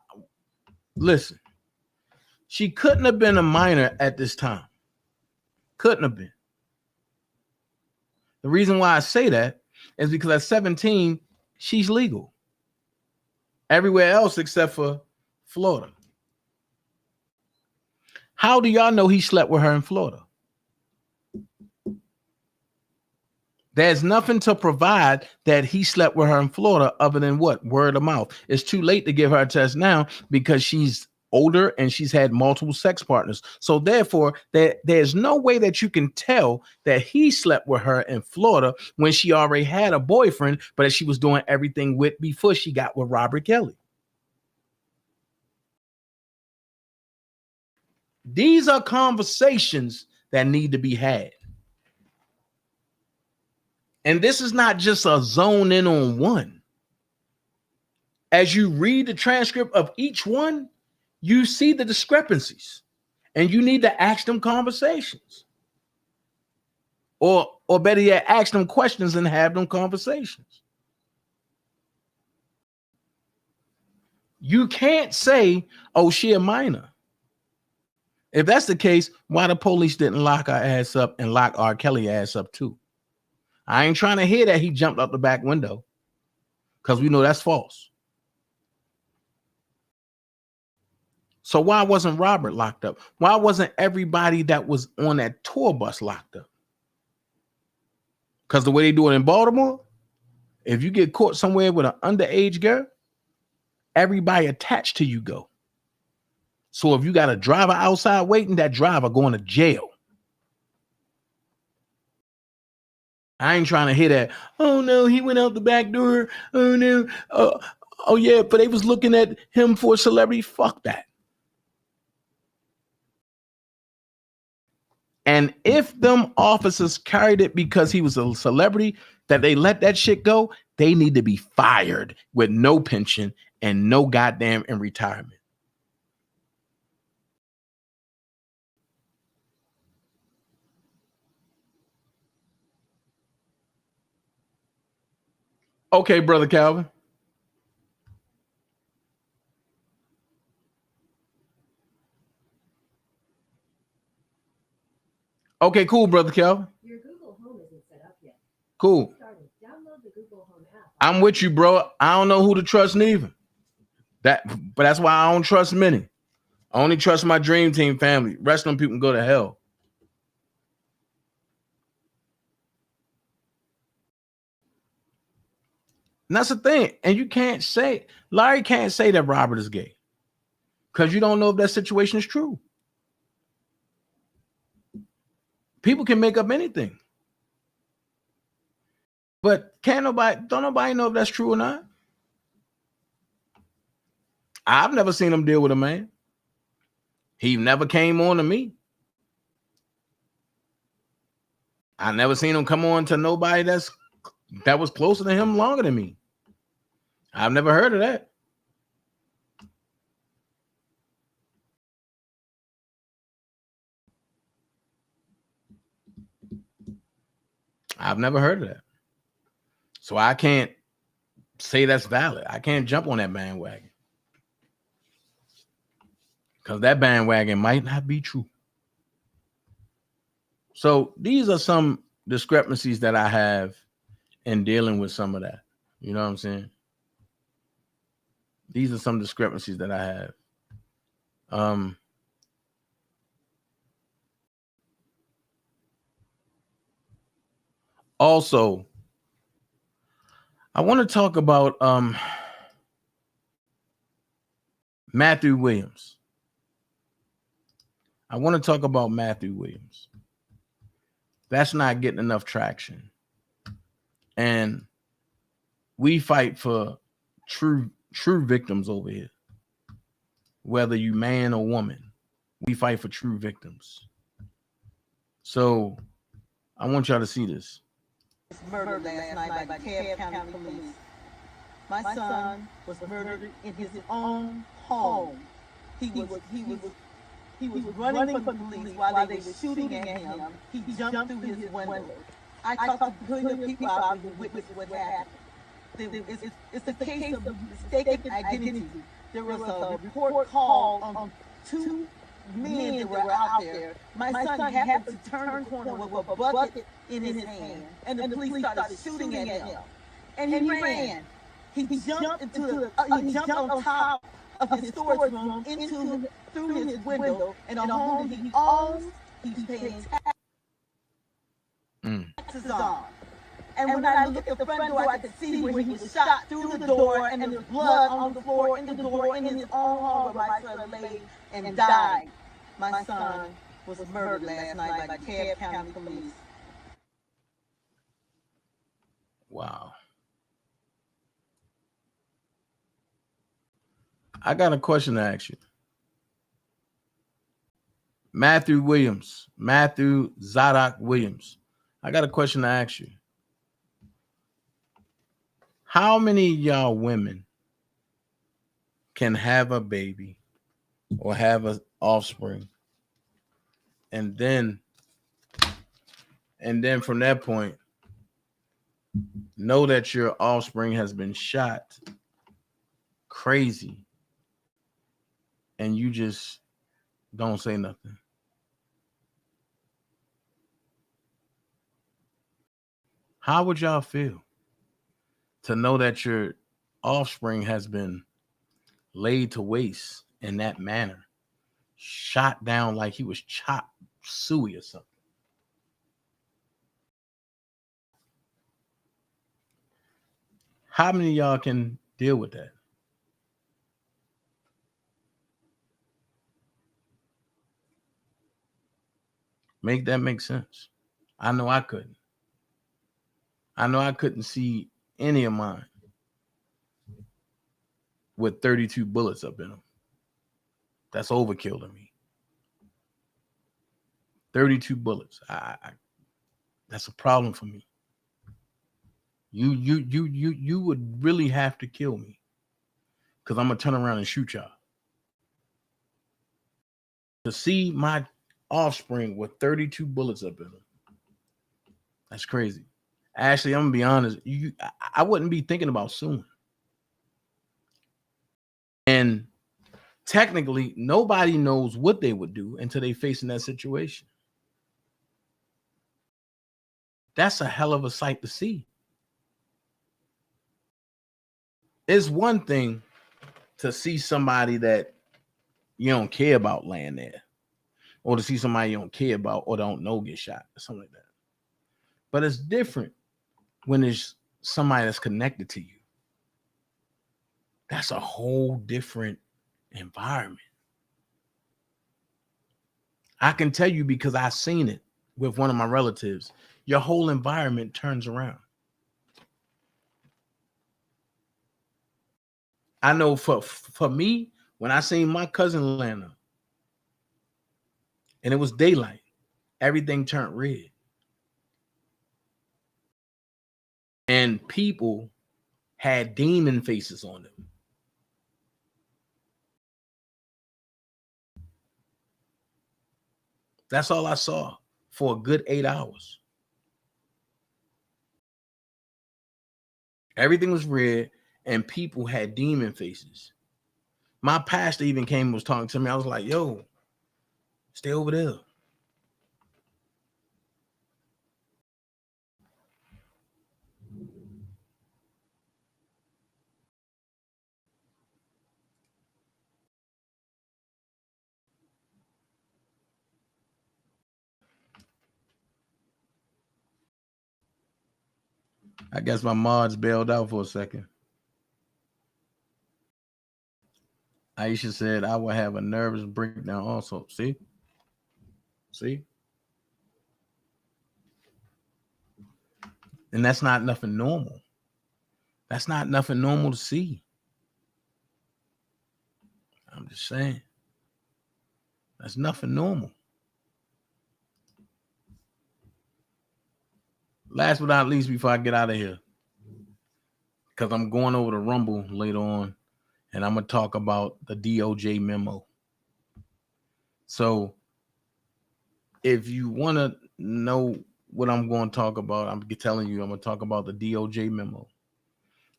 Speaker 12: listen, she couldn't have been a minor at this time. Couldn't have been. The reason why I say that is because at 17, she's legal everywhere else except for Florida. How do y'all know he slept with her in Florida? There's nothing to provide that he slept with her in Florida other than what? Word of mouth. It's too late to give her a test now because she's older and she's had multiple sex partners. So therefore, there's no way that you can tell that he slept with her in Florida when she already had a boyfriend, but that she was doing everything with before she got with Robert Kelly. These are conversations that need to be had. And this is not just a zone in on one. As you read the transcript of each one, you see the discrepancies and you need to ask them conversations. Or better yet, ask them questions and have them conversations. You can't say, oh, she a minor. If that's the case, why the police didn't lock her ass up and lock R. Kelly ass up too? I ain't trying to hear that he jumped out the back window because we know that's false. So why wasn't Robert locked up? Why wasn't everybody that was on that tour bus locked up? Because the way they do it in Baltimore, if you get caught somewhere with an underage girl, everybody attached to you go. So if you got a driver outside waiting, that driver going to jail. I ain't trying to hear that. Oh no, he went out the back door. Oh no. Oh yeah, but they was looking at him for a celebrity. Fuck that. And if them officers carried it because he was a celebrity, that they let that shit go, they need to be fired with no pension and no goddamn in retirement. Okay, Brother Calvin. Okay, cool, Brother Calvin.
Speaker 21: Your Google Home isn't set up yet.
Speaker 12: Cool.
Speaker 21: Download the Google Home app.
Speaker 12: I'm with you, bro. I don't know who to trust neither. But that's why I don't trust many. I only trust my dream team family. Rest of them people can go to hell. And that's the thing. And you can't say, Larry can't say that Robert is gay. Because you don't know if that situation is true. People can make up anything. But don't nobody know if that's true or not. I've never seen him deal with a man. He never came on to me. I never seen him come on to nobody that was closer to him longer than me. I've never heard of that. I've never heard of that. So I can't say that's valid. I can't jump on that bandwagon. Because that bandwagon might not be true. So these are some discrepancies that I have in dealing with some of that. You know what I'm saying? These are some discrepancies that I have. Also, I want to talk about Matthew Williams. I want to talk about Matthew Williams. That's not getting enough traction. And we fight for true victims over here. Whether you man or woman, we fight for true victims. So I want y'all to see this.
Speaker 4: Murdered last night by DeKalb County Police. My son was murdered in his own home. He was running from police while they were shooting at him. He jumped through his window. I talked to plenty of people out who witnessed what happened. It's a case of mistaken identity. There was a report called on two men that were out there. My son happened to turn the corner with a bucket in his hand, and the police started shooting at him. And he ran. He jumped on top of his storage room through his window, and a home that he owns, he's paying taxes on. And when I looked at the front door, I could see where he was shot through the door, and there's blood on the floor, in the door, in his own home where my son lay and died. My son was murdered last night by DeKalb County Police.
Speaker 12: Wow. I got a question to ask you. Matthew Zadok Williams. I got a question to ask you. How many of y'all women can have a baby or have an offspring and then from that point know that your offspring has been shot crazy and you just don't say nothing? How would y'all feel to know that your offspring has been laid to waste in that manner shot down like he was chop suey or something. How many of y'all can deal with that? Make that make sense. I know I couldn't. I know I couldn't see any of mine with 32 bullets up in them. That's overkill to me. 32 bullets. That's a problem for me. You would really have to kill me, because I'm gonna turn around and shoot y'all. To see my offspring with 32 bullets up in them, that's crazy. Actually, I'm gonna be honest. I wouldn't be thinking about suing. And technically, nobody knows what they would do until they face in that situation. That's a hell of a sight to see. It's one thing to see somebody that you don't care about laying there, or to see somebody you don't care about or don't know get shot or something like that. But it's different when it's somebody that's connected to you. That's a whole different environment. I can tell you, because I've seen it with one of my relatives. Your whole environment turns around. I know for me, when I seen my cousin land up and it was daylight, everything turned red. And people had demon faces on them. That's all I saw for a good 8 hours. Everything was red and people had demon faces. My pastor even came and was talking to me. I was like, yo, stay over there. I guess my mods bailed out for a second. Aisha said I would have a nervous breakdown also. See? And that's not nothing normal. That's not nothing normal to see. I'm just saying. That's nothing normal. Last but not least, before I get out of here, because I'm going over to Rumble later on, and I'm going to talk about the DOJ memo. So if you want to know what I'm going to talk about, I'm telling you, I'm going to talk about the DOJ memo.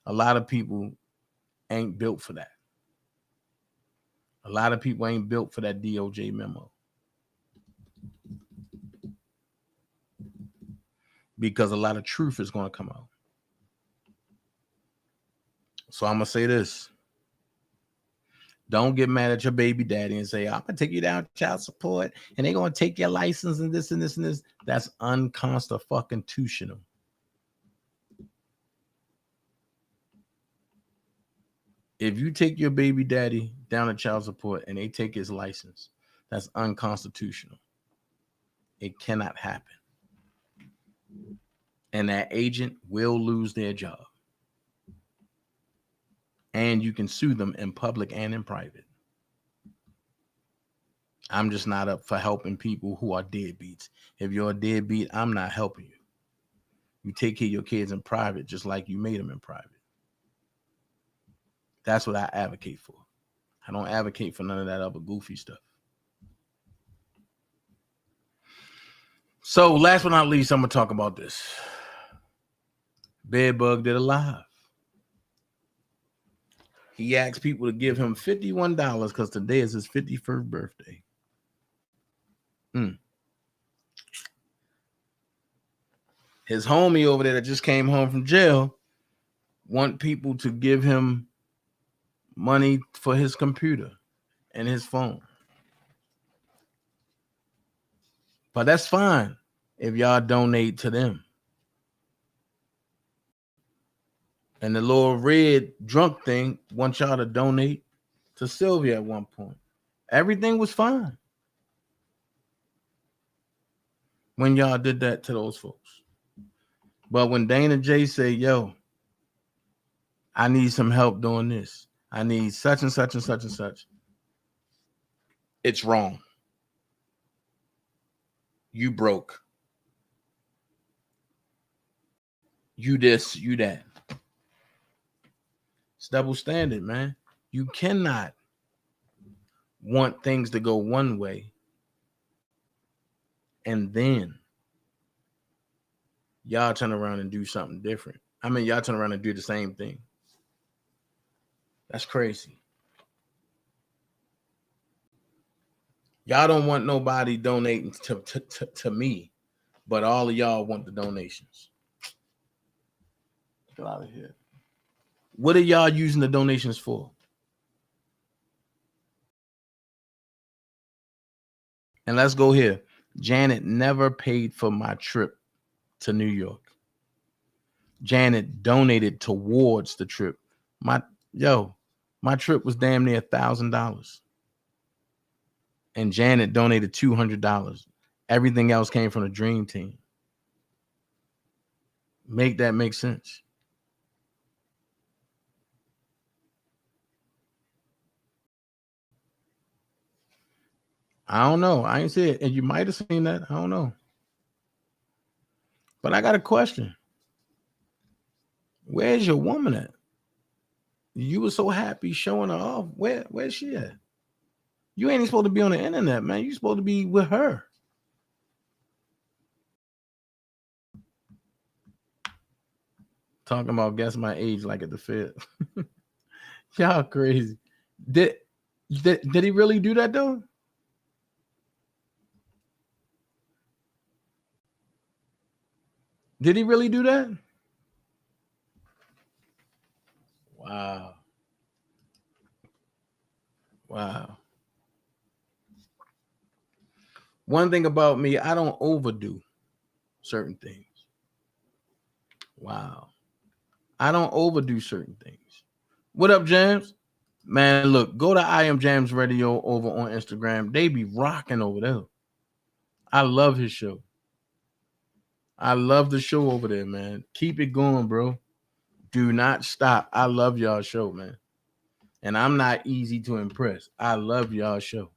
Speaker 12: A lot of people ain't built for that. A lot of people ain't built for that DOJ memo. Because a lot of truth is going to come out. So I'm going to say this. Don't get mad at your baby daddy and say, I'm going to take you down child support and they're going to take your license and this and this and this. That's unconstitutional. If you take your baby daddy down to child support and they take his license, that's unconstitutional. It cannot happen. And that agent will lose their job. And you can sue them in public and in private. I'm just not up for helping people who are deadbeats. If you're a deadbeat, I'm not helping you. You take care of your kids in private just like you made them in private. That's what I advocate for. I don't advocate for none of that other goofy stuff. So last but not least, I'm going to talk about this. Bedbug did a live. He asked people to give him $51 because today is his 51st birthday. His homie over there that just came home from jail want people to give him money for his computer and his phone. But that's fine if y'all donate to them. And the little red drunk thing wants y'all to donate to Sylvia at one point. Everything was fine when y'all did that to those folks. But when Dana J say, yo, I need some help doing this. I need such and such and such and such. It's wrong. You broke. You this, you that. It's double standard, man. You cannot want things to go one way and then y'all turn around and do something different. I mean, y'all turn around and do the same thing. That's crazy. Y'all don't want nobody donating to me, but all of y'all want the donations. Get out of here. What are y'all using the donations for? And let's go here. Janet never paid for my trip to New York. Janet donated towards the trip. My trip was damn near $1,000. And Janet donated $200. Everything else came from the dream team. Make that make sense. I don't know. I ain't see it. And you might have seen that. I don't know. But I got a question. Where's your woman at? You were so happy showing her off. Where's she at? You ain't supposed to be on the internet, man. You supposed to be with her. Talking about guess my age like at the Fed. Y'all crazy. Did he really do that though? Did he really do that? Wow. Wow. One thing about me, I don't overdo certain things. Wow. I don't overdo certain things. What up, Jams? Man, look, go to I Am Jams Radio over on Instagram. They be rocking over there. I love his show. I love the show over there, man. Keep it going, bro. Do not stop. I love y'all show, man. And I'm not easy to impress. I love y'all show.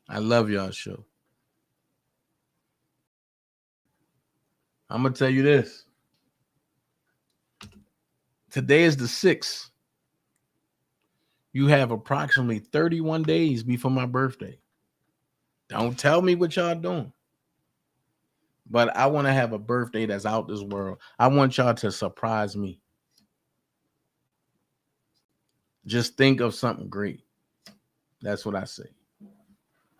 Speaker 12: I love y'all show. I'm going to tell you this. Today is the 6th. You have approximately 31 days before my birthday. Don't tell me what y'all doing. But I want to have a birthday that's out this world. I want y'all to surprise me. Just think of something great. That's what I say.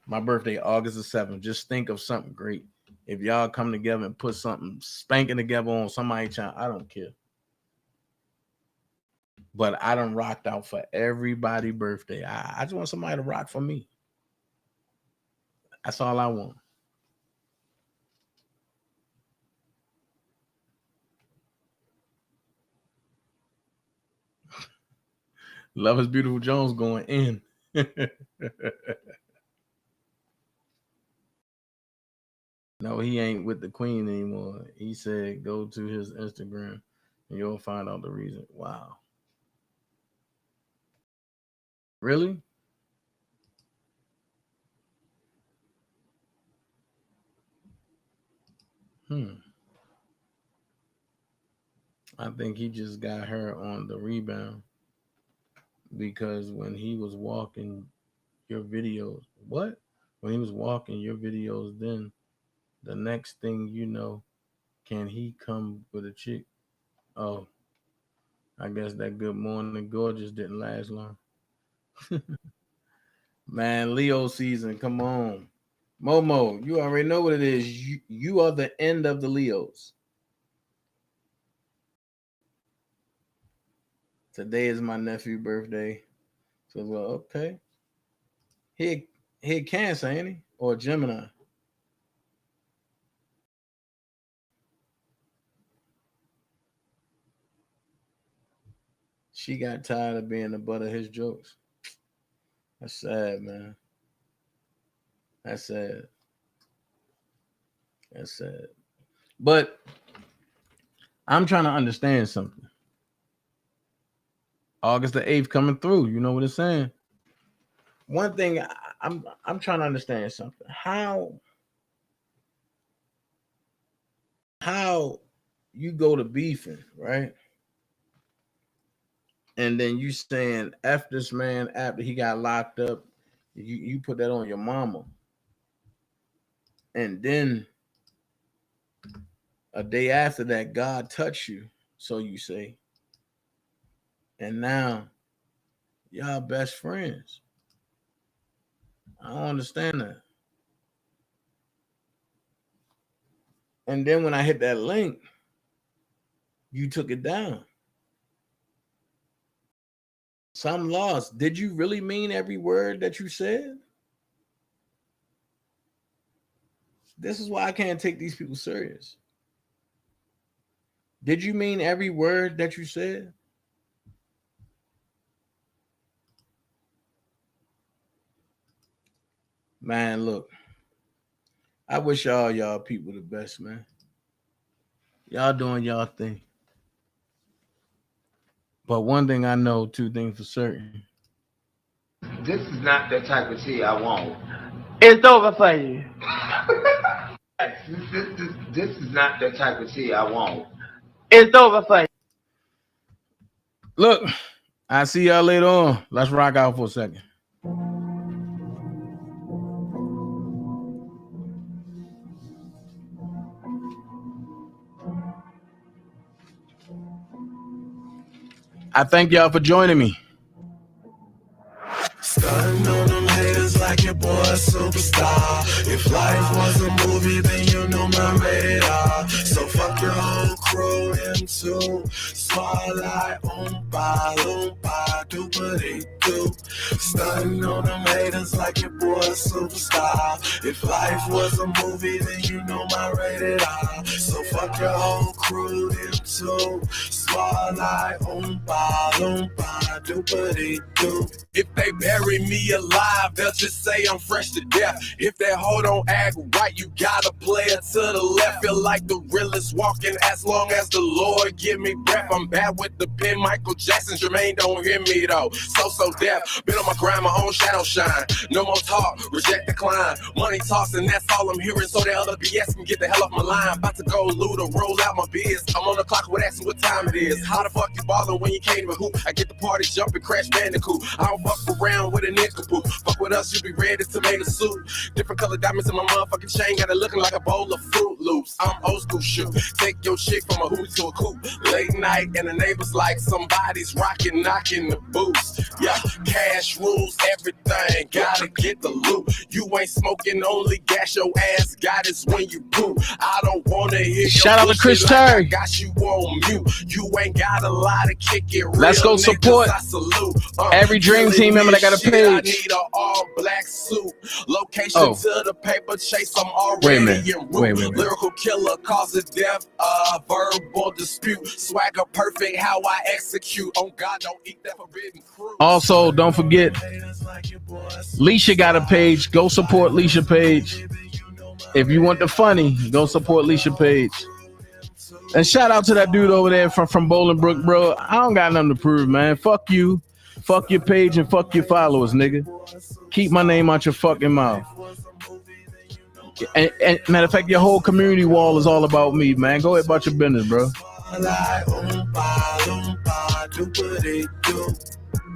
Speaker 12: My birthday, August the 7th. Just think of something great. If y'all come together and put something spanking together on somebody's channel, I don't care. But I done rocked out for everybody's birthday. I just want somebody to rock for me. That's all I want. Love is Beautiful Jones going in. No, he ain't with the queen anymore. He said go to his Instagram and you'll find out the reason. Wow. Really? I think he just got her on the rebound because when he was walking your videos, what? When he was walking your videos, then the next thing you know, can he come with a chick? Oh, I guess that good morning gorgeous didn't last long. Man, Leo season, come on. Momo, you already know what it is. You are the end of the Leos. Today is my nephew's birthday. So, well, okay. He Cancer, ain't he? Or Gemini? She got tired of being the butt of his jokes. That's sad, man. That's sad. That's sad. But I'm trying to understand something. August the 8th coming through. You know what it's saying? One thing I'm trying to understand something. How you go to beefing, right? And then you saying F this man after he got locked up, you put that on your mama. And then a day after that, God touched you, so you say. And now y'all best friends. I don't understand that. And then when I hit that link, you took it down. So I'm lost. Did you really mean every word that you said? This is why I can't take these people serious. Did you mean every word that you said? Man, look. I wish y'all people the best, man. Y'all doing y'all thing. But one thing I know, two things for certain.
Speaker 1: This is not the type of tea I want.
Speaker 17: It's over for you.
Speaker 1: This is not the type of tea I want.
Speaker 17: It's over for you.
Speaker 12: Look, I'll see y'all later on. Let's rock out for a second. I thank y'all for joining me.
Speaker 5: Starting on them haters like your boy a superstar. If life was a movie, then you know my rated R. So fuck your whole crew into Spotlight, oompa, do. Starting on them haters like your boy a superstar. If life was a movie, then you know my rated R. So fuck your whole crew into Spotlight, oompa, do. If they bury me alive, they'll just say I'm fresh to death. If that hoe don't act right, you gotta play it to the left. Feel like the realest walking as long as the Lord give me breath. I'm bad with the pen, Michael Jackson, Jermaine don't hear me though. So deaf, been on my grind, my own shadow shine. No more talk, reject, decline. Money tossing, that's all I'm hearing, so that other BS can get the hell off my line. About to go loot or roll out my biz. I'm on the clock with asking what time it is. How the fuck you ballin' when you can't even hoop? I get the party jumping, crash bandicoot. I don't fuck around with a nincompoop. Fuck with us, you be red as tomato soup. Different color diamonds in my motherfucking chain, got it looking like a bowl of Fruit Loops. I'm old school shit. Take your chick from a hoot to a coop. Late night and the neighbors like somebody's rocking, knocking the boots. Yeah, cash rules everything. Gotta get the loot. You ain't smoking, only gas your ass. Got is when you poop. I don't wanna hear
Speaker 12: Shout out to Chris
Speaker 5: like
Speaker 12: Terry.
Speaker 5: I got you on mute. You ain't got a lot to kick it.
Speaker 12: Let's go support every Dream Team member that got a page.
Speaker 5: I need an all black suit. Location to the paper chase. I'm already in route. Lyrical killer, cause of death. Verbal dispute. Swagger perfect. How I execute. On God, don't eat that forbidden fruit.
Speaker 12: Also, don't forget, Leisha got a page. Go support Leisha page. If you want the funny, go support Leisha page. And shout out to that dude over there from Bolingbrook, bro. I don't got nothing to prove, man. Fuck you. Fuck your page and fuck your followers, nigga. Keep my name out your fucking mouth. And matter of fact, your whole community wall is all about me, man. Go ahead about your business, bro.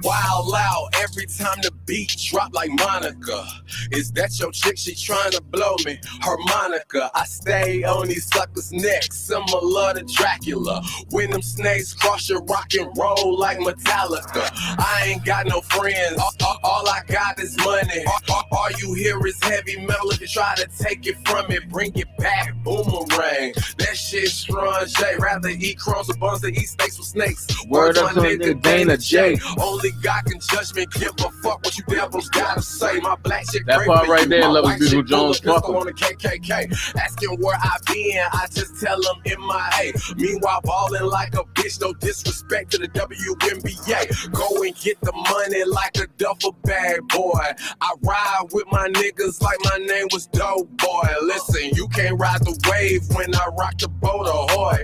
Speaker 5: Wild out every time the beat drop like Monica. Is that your chick? She trying to blow me. Harmonica. I stay on these suckers' necks, similar to Dracula. When them snakes cross your rock and roll like Metallica. I ain't got no friends. All I got is money. All you hear is heavy metal. If you try to take it from me, bring it back. Boomerang. That shit strong. J. Rather eat crumbs with buns than eat steaks with snakes.
Speaker 12: Word up to
Speaker 5: nigga Dana J. Only God can judge me. Give a fuck what you devils gotta say. My black shit
Speaker 12: That part right there, Lovers Beautiful Jones, fuck
Speaker 5: on the KKK. Asking where I been, I just tell them MIA. Meanwhile, balling like a bitch, no disrespect to the WNBA. Go and get the money like a duffel bag, boy. I ride with my niggas like my name was Dope Boy. Listen, you can't ride the wave when I rock the boat ahoy.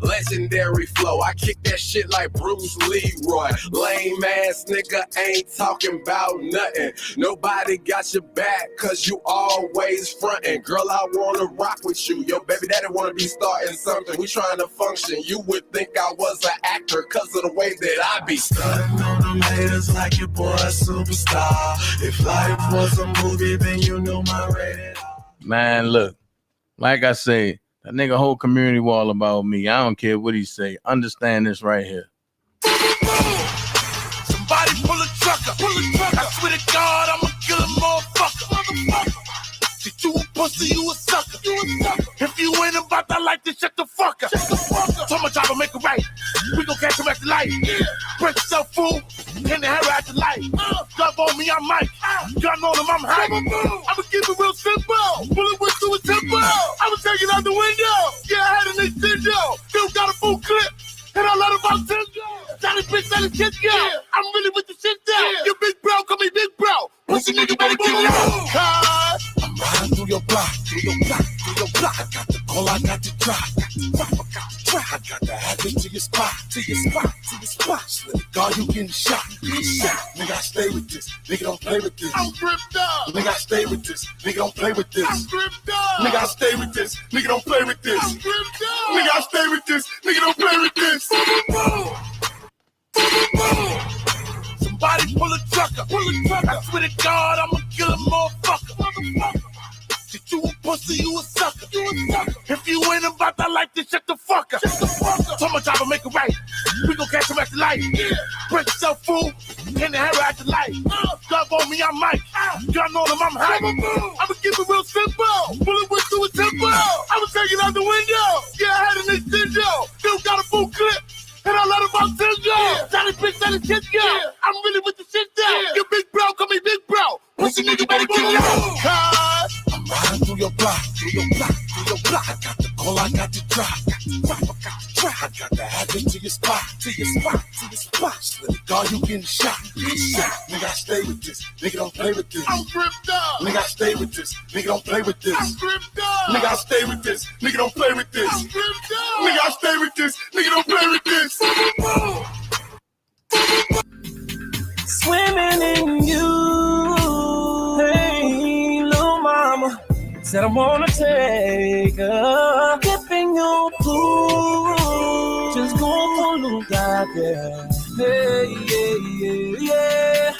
Speaker 5: Legendary flow, I kick that shit like Bruce Leroy. Lame ass nigga ain't talking about nothing. Nobody got your back, cause you always frontin'. Girl, I wanna rock with you. Your baby daddy wanna be starting something. We trying to function. You would think I was an actor, cause of the way that I be stunning on them haters like your boy a superstar. If life was a movie, then you know my rating.
Speaker 12: Man, look, like I say, that nigga whole community wall about me. I don't care what he say. Understand this right here.
Speaker 5: Somebody pull a trucker. I swear to God, I'ma kill a motherfucker. If you a pussy, you a sucker. If you ain't about that life, then shut the fuck up. So much time to make it right. We gon' catch him at the light. Break yourself, fool. In the hair at the light. Love on me, I'm Mike. Gun on him, I'm high. I'ma keep it real simple. Bullet went through a temple. I'ma take it out the window. Yeah, I had an extendo. Still got a full clip. And I let him out Tinder. Johnny bitch, let his shit go. I'm really with the shit down. You big bro, call me big bro. Pussy nigga better get low. Cause I'm riding through your block. I got the call, I got the drop. I got the habit to your spot. Slip God, you getting shot. Nigga, I stay with this. Nigga, don't play with this. I'm gripped up. Nigga, I stay with this. Nigga, don't play with this. I'm gripped up. Nigga, I stay with this. Nigga, don't play with this. I'm gripped up. Nigga, I stay with this. Nigga, don't play with this. Somebody pull a trucker. I swear to God, I'ma kill a motherfucker. If you a pussy, you a sucker. If you ain't about that life, then shut the fuck up. So much time to make it right. We gon' catch him at the light. Break yourself, fool. In the hair at the light. Love on me, I'm Mike. Gun on him, I'm high. I'ma keep it real simple. Bullet went through a temple. I'ma take it out the window. Yeah, I had an extendo. Still got a full clip. And I let him out Tinder. Johnny bitch, let his shit go. I'm really with the shit down. You big bro, call me big bro. Pussy nigga better get low. Cause I'm riding through your block. I got the call, I got the drop. I got the habit to your spot. Slip God, you getting shot. Nigga, I stay with this. Nigga, don't play with this. I'm gripped up. Nigga, I stay with this. Nigga, don't play with this. I'm gripped up. Nigga, I stay with this. Nigga, don't play with this. I'm gripped up. Nigga, I stay with this. Nigga, don't play with this.
Speaker 3: Swimming in you. Hey, little mama. Said I wanna take a dip in your pool. Just go for a little dive, yeah. Hey, yeah.